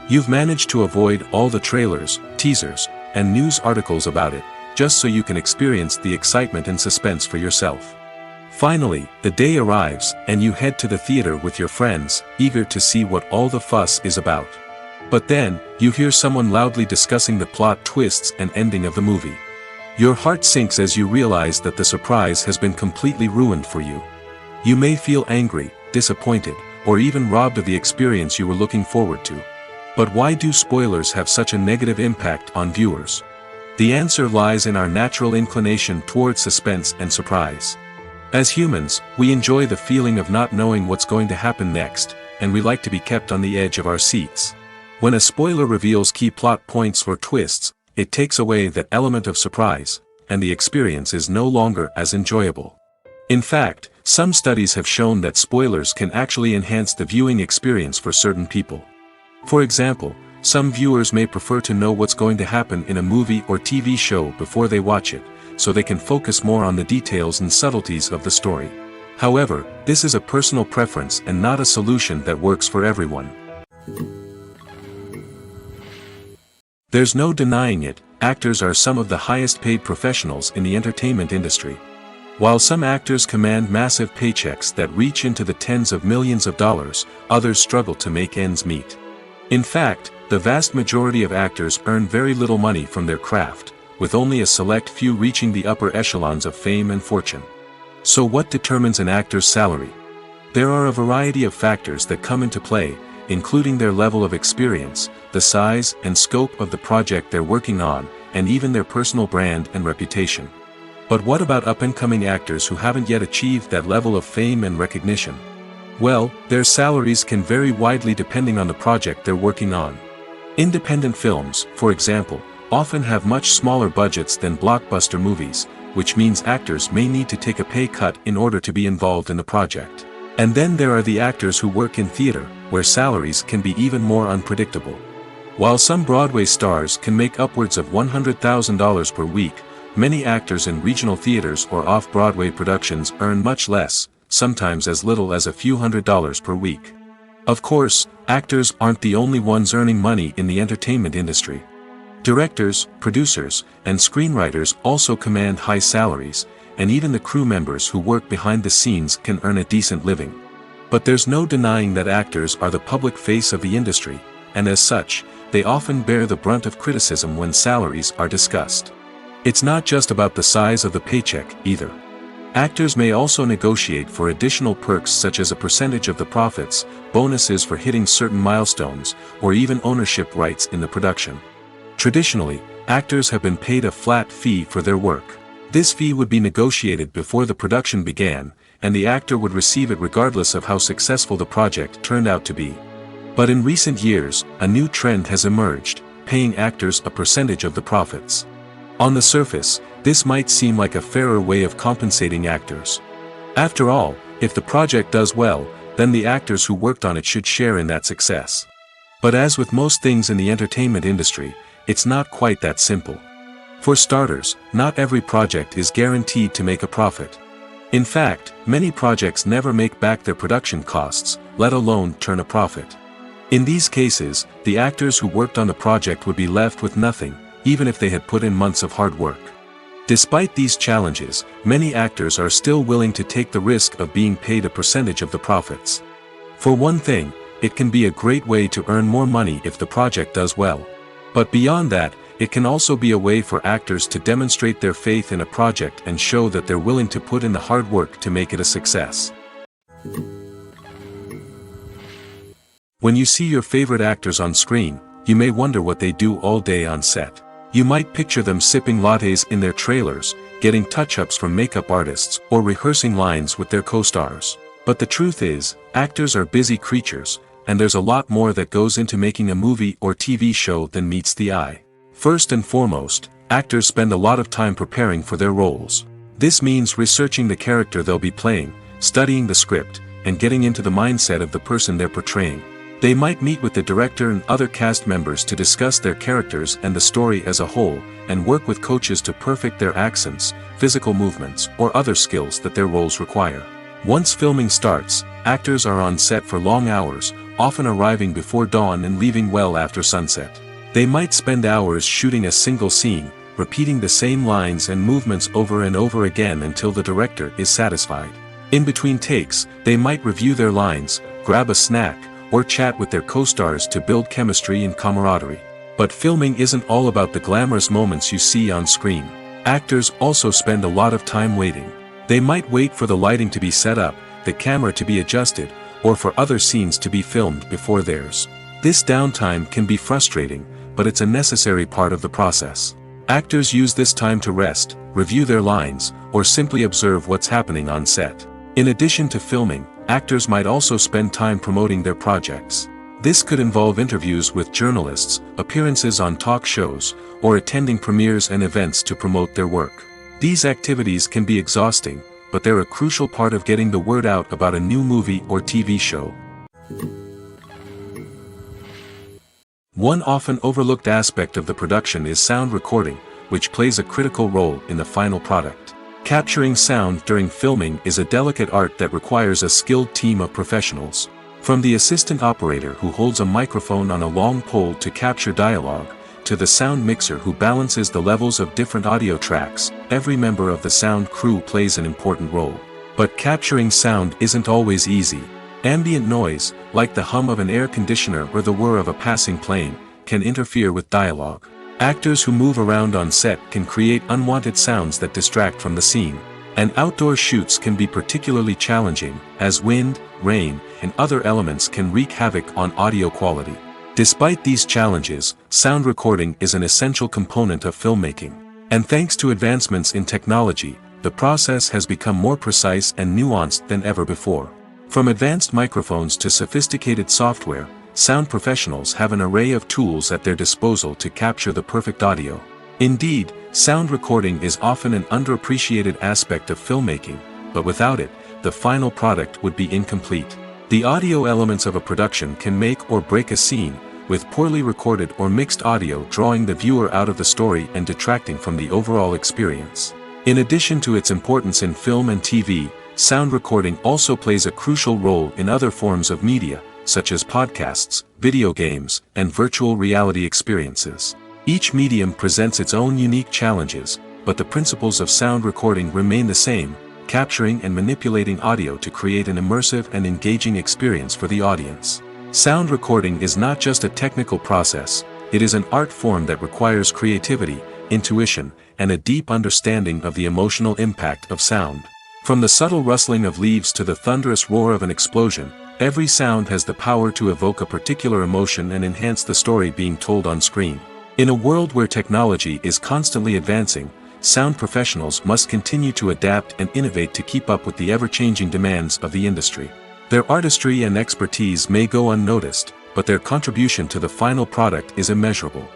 [SPEAKER 1] You've managed to avoid all the trailers, teasers, and news articles about it, just so you can experience the excitement and suspense for yourself. Finally, the day arrives, and you head to the theater with your friends, eager to see what all the fuss is about. But then, you hear someone loudly discussing the plot twists and ending of the movie. Your heart sinks as you realize that the surprise has been completely ruined for you. You may feel angry, disappointed, or even robbed of the experience you were looking forward to. But why do spoilers have such a negative impact on viewers? The answer lies in our natural inclination towards suspense and surprise. As humans, we enjoy the feeling of not knowing what's going to happen next, and we like to be kept on the edge of our seats. When a spoiler reveals key plot points or twists, it takes away that element of surprise, and the experience is no longer as enjoyable. In fact, some studies have shown that spoilers can actually enhance the viewing experience for certain people. For example, some viewers may prefer to know what's going to happen in a movie or TV show before they watch it, so they can focus more on the details and subtleties of the story. However, this is a personal preference and not a solution that works for everyone. There's no denying it, actors are some of the highest paid professionals in the entertainment industry. While some actors command massive paychecks that reach into the tens of millions of dollars, others struggle to make ends meet. In fact, the vast majority of actors earn very little money from their craft, with only a select few reaching the upper echelons of fame and fortune. So what determines an actor's salary? There are a variety of factors that come into play, including their level of experience, the size and scope of the project they're working on, and even their personal brand and reputation. But what about up-and-coming actors who haven't yet achieved that level of fame and recognition? Well, their salaries can vary widely depending on the project they're working on. Independent films, for example, often have much smaller budgets than blockbuster movies, which means actors may need to take a pay cut in order to be involved in the project. And then there are the actors who work in theater, where salaries can be even more unpredictable. While some Broadway stars can make upwards of $100,000 per week, many actors in regional theaters or off-Broadway productions earn much less, sometimes as little as a few $100s per week. Of course, actors aren't the only ones earning money in the entertainment industry. Directors, producers, and screenwriters also command high salaries, and even the crew members who work behind the scenes can earn a decent living. But there's no denying that actors are the public face of the industry, and as such, they often bear the brunt of criticism when salaries are discussed. It's not just about the size of the paycheck, either. Actors may also negotiate for additional perks such as a percentage of the profits, bonuses for hitting certain milestones, or even ownership rights in the production. Traditionally, actors have been paid a flat fee for their work. This fee would be negotiated before the production began, and the actor would receive it regardless of how successful the project turned out to be. But in recent years, a new trend has emerged, paying actors a percentage of the profits. On the surface, this might seem like a fairer way of compensating actors. After all, if the project does well, then the actors who worked on it should share in that success. But as with most things in the entertainment industry, it's not quite that simple. For starters, not every project is guaranteed to make a profit. In fact, many projects never make back their production costs, let alone turn a profit. In these cases, the actors who worked on the project would be left with nothing, even if they had put in months of hard work. Despite these challenges, many actors are still willing to take the risk of being paid a percentage of the profits. For one thing, it can be a great way to earn more money if the project does well. But beyond that, it can also be a way for actors to demonstrate their faith in a project and show that they're willing to put in the hard work to make it a success. When you see your favorite actors on screen, you may wonder what they do all day on set. You might picture them sipping lattes in their trailers, getting touch-ups from makeup artists, or rehearsing lines with their co-stars. But the truth is, actors are busy creatures, and there's a lot more that goes into making a movie or TV show than meets the eye. First and foremost, actors spend a lot of time preparing for their roles. This means researching the character they'll be playing, studying the script, and getting into the mindset of the person they're portraying. They might meet with the director and other cast members to discuss their characters and the story as a whole, and work with coaches to perfect their accents, physical movements, or other skills that their roles require. Once filming starts, actors are on set for long hours, often arriving before dawn and leaving well after sunset. They might spend hours shooting a single scene, repeating the same lines and movements over and over again until the director is satisfied. In between takes, they might review their lines, grab a snack, or chat with their co-stars to build chemistry and camaraderie. But filming isn't all about the glamorous moments you see on screen. Actors also spend a lot of time waiting. They might wait for the lighting to be set up, the camera to be adjusted, or for other scenes to be filmed before theirs. This downtime can be frustrating, but it's a necessary part of the process. Actors use this time to rest, review their lines, or simply observe what's happening on set. In addition to filming, actors might also spend time promoting their projects. This could involve interviews with journalists, appearances on talk shows, or attending premieres and events to promote their work. These activities can be exhausting, but they're a crucial part of getting the word out about a new movie or TV show. One often overlooked aspect of the production is sound recording, which plays a critical role in the final product. Capturing sound during filming is a delicate art that requires a skilled team of professionals. From the assistant operator who holds a microphone on a long pole to capture dialogue, to the sound mixer who balances the levels of different audio tracks, every member of the sound crew plays an important role. But capturing sound isn't always easy. Ambient noise, like the hum of an air conditioner or the whir of a passing plane, can interfere with dialogue. Actors who move around on set can create unwanted sounds that distract from the scene. And outdoor shoots can be particularly challenging, as wind, rain, and other elements can wreak havoc on audio quality. Despite these challenges, sound recording is an essential component of filmmaking. And thanks to advancements in technology, the process has become more precise and nuanced than ever before. From advanced microphones to sophisticated software, sound professionals have an array of tools at their disposal to capture the perfect audio. Indeed, Sound recording is often an underappreciated aspect of filmmaking, but without it, the final product would be incomplete. The audio elements of a production can make or break a scene, with poorly recorded or mixed audio drawing the viewer out of the story and detracting from the overall experience. In addition to its importance in film and TV, sound recording also plays a crucial role in other forms of media, such as podcasts, video games, and virtual reality experiences. Each medium presents its own unique challenges, but the principles of sound recording remain the same, capturing and manipulating audio to create an immersive and engaging experience for the audience. Sound recording is not just a technical process, it is an art form that requires creativity, intuition, and a deep understanding of the emotional impact of sound. From the subtle rustling of leaves to the thunderous roar of an explosion, every sound has the power to evoke a particular emotion and enhance the story being told on screen. In a world where technology is constantly advancing, sound professionals must continue to adapt and innovate to keep up with the ever-changing demands of the industry. Their artistry and expertise may go unnoticed, but their contribution to the final product is immeasurable.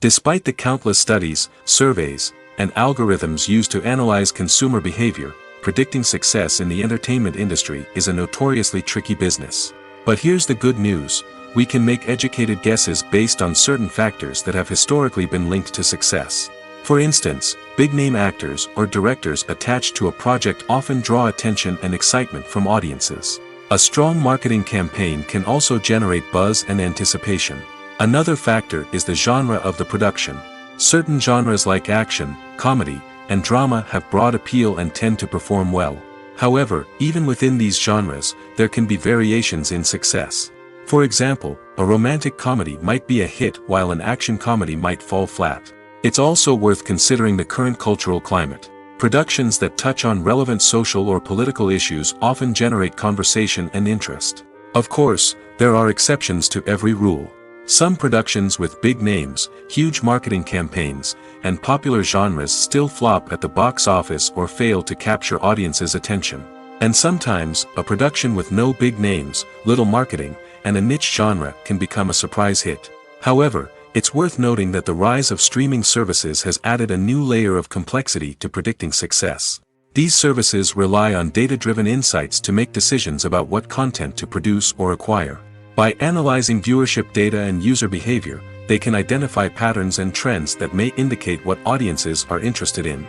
[SPEAKER 1] Despite the countless studies, surveys, and algorithms used to analyze consumer behavior, predicting success in the entertainment industry is a notoriously tricky business. But here's the good news: we can make educated guesses based on certain factors that have historically been linked to success. For instance, big-name actors or directors attached to a project often draw attention and excitement from audiences. A strong marketing campaign can also generate buzz and anticipation. Another factor is the genre of the production. Certain genres like action, comedy, and drama have broad appeal and tend to perform well. However, even within these genres, there can be variations in success. For example, a romantic comedy might be a hit while an action comedy might fall flat. It's also worth considering the current cultural climate. Productions that touch on relevant social or political issues often generate conversation and interest. Of course, there are exceptions to every rule. Some productions with big names, huge marketing campaigns, and popular genres still flop at the box office or fail to capture audiences' attention. And sometimes, a production with no big names, little marketing, and a niche genre can become a surprise hit. However, it's worth noting that the rise of streaming services has added a new layer of complexity to predicting success. These services rely on data-driven insights to make decisions about what content to produce or acquire. By analyzing viewership data and user behavior, they can identify patterns and trends that may indicate what audiences are interested in.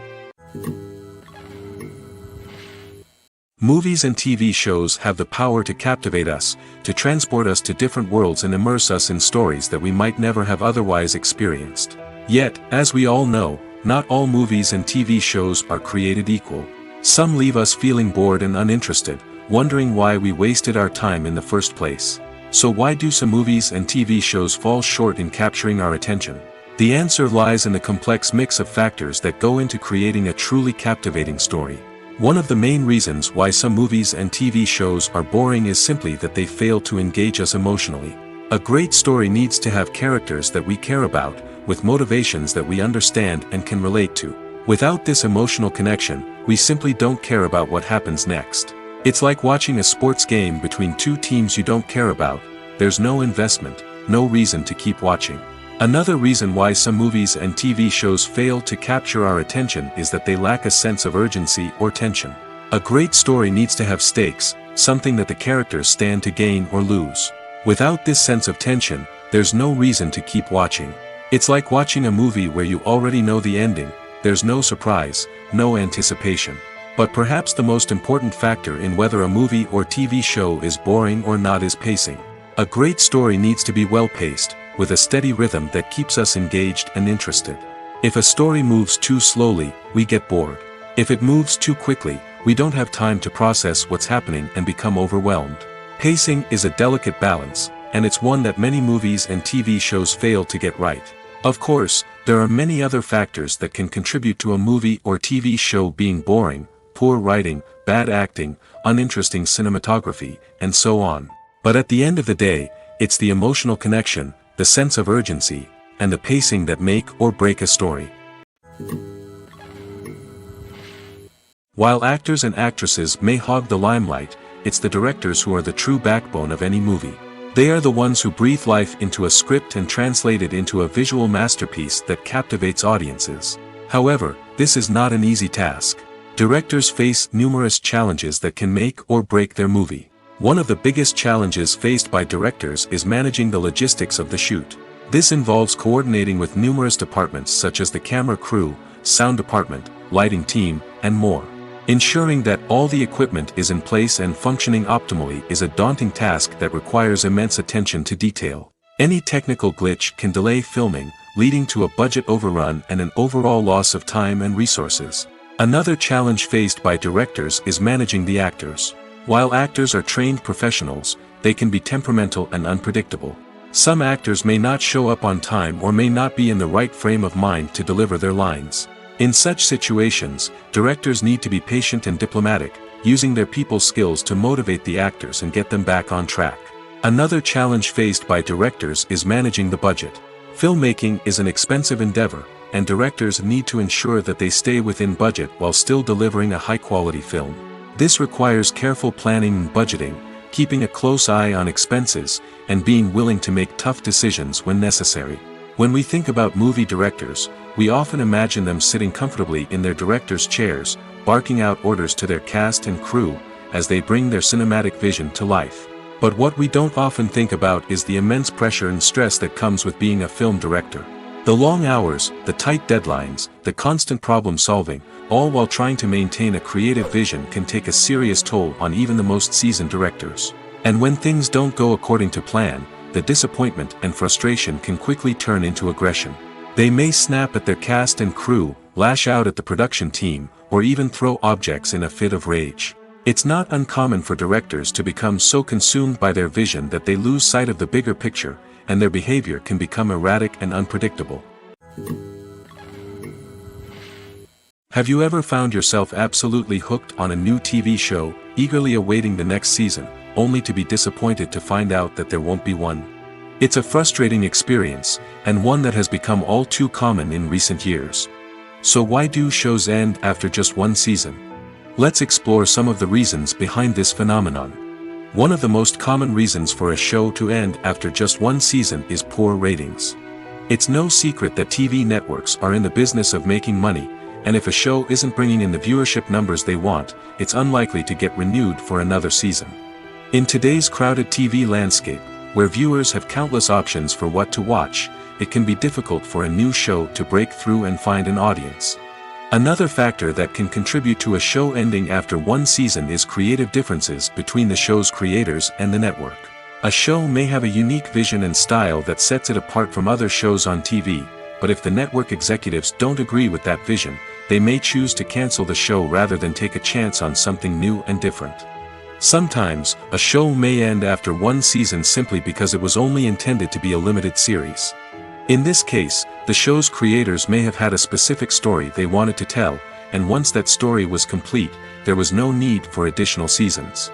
[SPEAKER 1] Movies and TV shows have the power to captivate us, to transport us to different worlds and immerse us in stories that we might never have otherwise experienced. Yet, as we all know, not all movies and TV shows are created equal. Some leave us feeling bored and uninterested, wondering why we wasted our time in the first place. So why do some movies and TV shows fall short in capturing our attention? The answer lies in the complex mix of factors that go into creating a truly captivating story. One of the main reasons why some movies and TV shows are boring is simply that they fail to engage us emotionally. A great story needs to have characters that we care about, with motivations that we understand and can relate to. Without this emotional connection, we simply don't care about what happens next. It's like watching a sports game between two teams you don't care about. There's no investment, no reason to keep watching. Another reason why some movies and TV shows fail to capture our attention is that they lack a sense of urgency or tension. A great story needs to have stakes, something that the characters stand to gain or lose. Without this sense of tension, there's no reason to keep watching. It's like watching a movie where you already know the ending. There's no surprise, no anticipation. But perhaps the most important factor in whether a movie or TV show is boring or not is pacing. A great story needs to be well-paced, with a steady rhythm that keeps us engaged and interested. If a story moves too slowly, we get bored. If it moves too quickly, we don't have time to process what's happening and become overwhelmed. Pacing is a delicate balance, and it's one that many movies and TV shows fail to get right. Of course, there are many other factors that can contribute to a movie or TV show being boring: poor writing, bad acting, uninteresting cinematography, and so on. But at the end of the day, it's the emotional connection, the sense of urgency, and the pacing that make or break a story. While actors and actresses may hog the limelight, it's the directors who are the true backbone of any movie. They are the ones who breathe life into a script and translate it into a visual masterpiece that captivates audiences. However, this is not an easy task. Directors face numerous challenges that can make or break their movie. One of the biggest challenges faced by directors is managing the logistics of the shoot. This involves coordinating with numerous departments such as the camera crew, sound department, lighting team, and more. Ensuring that all the equipment is in place and functioning optimally is a daunting task that requires immense attention to detail. Any technical glitch can delay filming, leading to a budget overrun and an overall loss of time and resources. Another challenge faced by directors is managing the actors. While actors are trained professionals, they can be temperamental and unpredictable. Some actors may not show up on time or may not be in the right frame of mind to deliver their lines. In such situations, directors need to be patient and diplomatic, using their people skills to motivate the actors and get them back on track. Another challenge faced by directors is managing the budget. Filmmaking is an expensive endeavor, and directors need to ensure that they stay within budget while still delivering a high-quality film. This requires careful planning and budgeting, keeping a close eye on expenses, and being willing to make tough decisions when necessary. When we think about movie directors, we often imagine them sitting comfortably in their director's chairs, barking out orders to their cast and crew, as they bring their cinematic vision to life. But what we don't often think about is the immense pressure and stress that comes with being a film director. The long hours, the tight deadlines, the constant problem solving, all while trying to maintain a creative vision can take a serious toll on even the most seasoned directors. And when things don't go according to plan, the disappointment and frustration can quickly turn into aggression. They may snap at their cast and crew, lash out at the production team, or even throw objects in a fit of rage. It's not uncommon for directors to become so consumed by their vision that they lose sight of the bigger picture, and their behavior can become erratic and unpredictable. Have you ever found yourself absolutely hooked on a new TV show, eagerly awaiting the next season, only to be disappointed to find out that there won't be one? It's a frustrating experience, and one that has become all too common in recent years. So why do shows end after just one season? Let's explore some of the reasons behind this phenomenon. One of the most common reasons for a show to end after just one season is poor ratings. It's no secret that TV networks are in the business of making money, and if a show isn't bringing in the viewership numbers they want, it's unlikely to get renewed for another season. In today's crowded TV landscape, where viewers have countless options for what to watch, it can be difficult for a new show to break through and find an audience. Another factor that can contribute to a show ending after one season is creative differences between the show's creators and the network. A show may have a unique vision and style that sets it apart from other shows on TV, but if the network executives don't agree with that vision, they may choose to cancel the show rather than take a chance on something new and different. Sometimes, a show may end after one season simply because it was only intended to be a limited series. In this case, the show's creators may have had a specific story they wanted to tell, and once that story was complete, there was no need for additional seasons.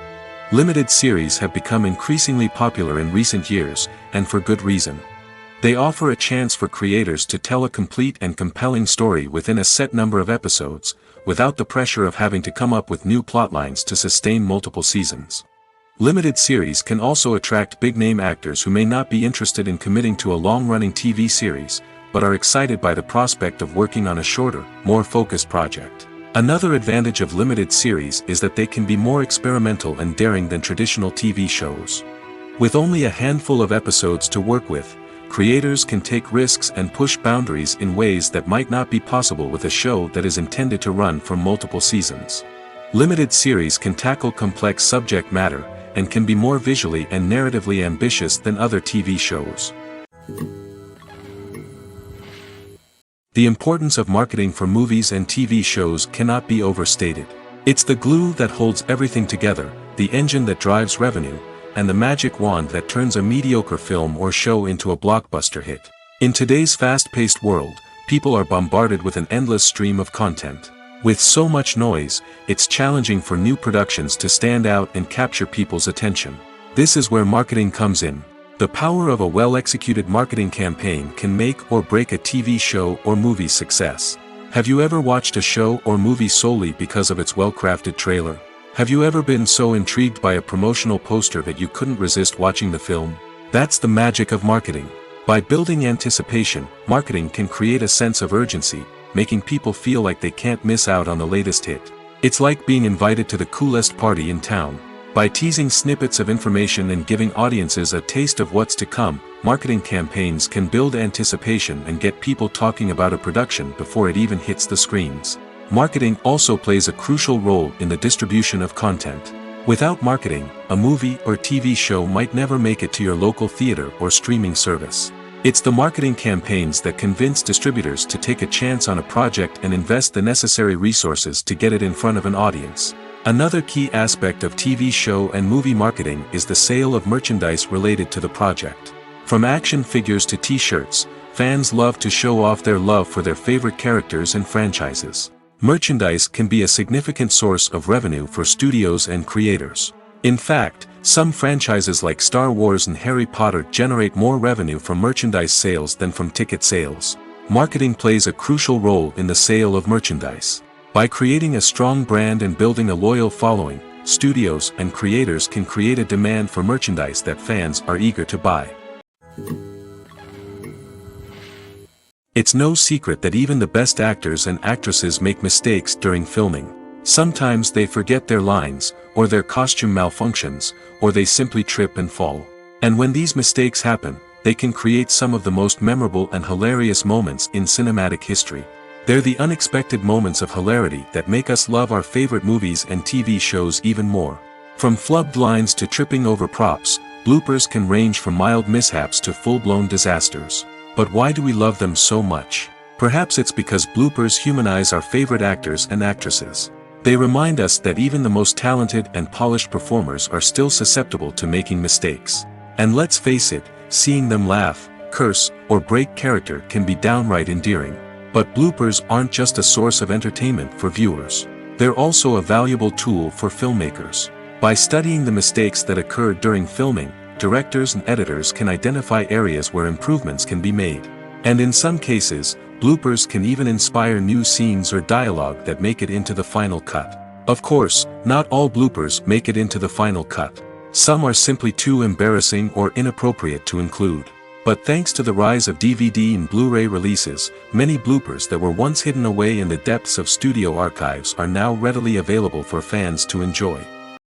[SPEAKER 1] Limited series have become increasingly popular in recent years, and for good reason. They offer a chance for creators to tell a complete and compelling story within a set number of episodes, without the pressure of having to come up with new plotlines to sustain multiple seasons. Limited series can also attract big-name actors who may not be interested in committing to a long-running TV series, but are excited by the prospect of working on a shorter, more focused project. Another advantage of limited series is that they can be more experimental and daring than traditional TV shows. With only a handful of episodes to work with, creators can take risks and push boundaries in ways that might not be possible with a show that is intended to run for multiple seasons. Limited series can tackle complex subject matter, and can be more visually and narratively ambitious than other TV shows. The importance of marketing for movies and TV shows cannot be overstated. It's the glue that holds everything together, the engine that drives revenue, and the magic wand that turns a mediocre film or show into a blockbuster hit. In today's fast-paced world, people are bombarded with an endless stream of content. With so much noise, it's challenging for new productions to stand out and capture people's attention. This is where marketing comes in. The power of a well-executed marketing campaign can make or break a TV show or movie's success. Have you ever watched a show or movie solely because of its well-crafted trailer? Have you ever been so intrigued by a promotional poster that you couldn't resist watching the film? That's the magic of marketing. By building anticipation, marketing can create a sense of urgency, making people feel like they can't miss out on the latest hit. It's like being invited to the coolest party in town. By teasing snippets of information and giving audiences a taste of what's to come, marketing campaigns can build anticipation and get people talking about a production before it even hits the screens. Marketing also plays a crucial role in the distribution of content. Without marketing, a movie or TV show might never make it to your local theater or streaming service. It's the marketing campaigns that convince distributors to take a chance on a project and invest the necessary resources to get it in front of an audience. Another key aspect of TV show and movie marketing is the sale of merchandise related to the project. From action figures to t-shirts, fans love to show off their love for their favorite characters and franchises. Merchandise can be a significant source of revenue for studios and creators. In fact, some franchises like Star Wars and Harry Potter generate more revenue from merchandise sales than from ticket sales. Marketing plays a crucial role in the sale of merchandise. By creating a strong brand and building a loyal following, studios and creators can create a demand for merchandise that fans are eager to buy. It's no secret that even the best actors and actresses make mistakes during filming. Sometimes they forget their lines, or their costume malfunctions, or they simply trip and fall. And when these mistakes happen, they can create some of the most memorable and hilarious moments in cinematic history. They're the unexpected moments of hilarity that make us love our favorite movies and TV shows even more. From flubbed lines to tripping over props, bloopers can range from mild mishaps to full-blown disasters. But why do we love them so much? Perhaps it's because bloopers humanize our favorite actors and actresses. They remind us that even the most talented and polished performers are still susceptible to making mistakes. And let's face it, seeing them laugh, curse, or break character can be downright endearing. But bloopers aren't just a source of entertainment for viewers. They're also a valuable tool for filmmakers. By studying the mistakes that occurred during filming, directors and editors can identify areas where improvements can be made. And in some cases, bloopers can even inspire new scenes or dialogue that make it into the final cut. Of course, not all bloopers make it into the final cut. Some are simply too embarrassing or inappropriate to include. But thanks to the rise of DVD and Blu-ray releases, many bloopers that were once hidden away in the depths of studio archives are now readily available for fans to enjoy.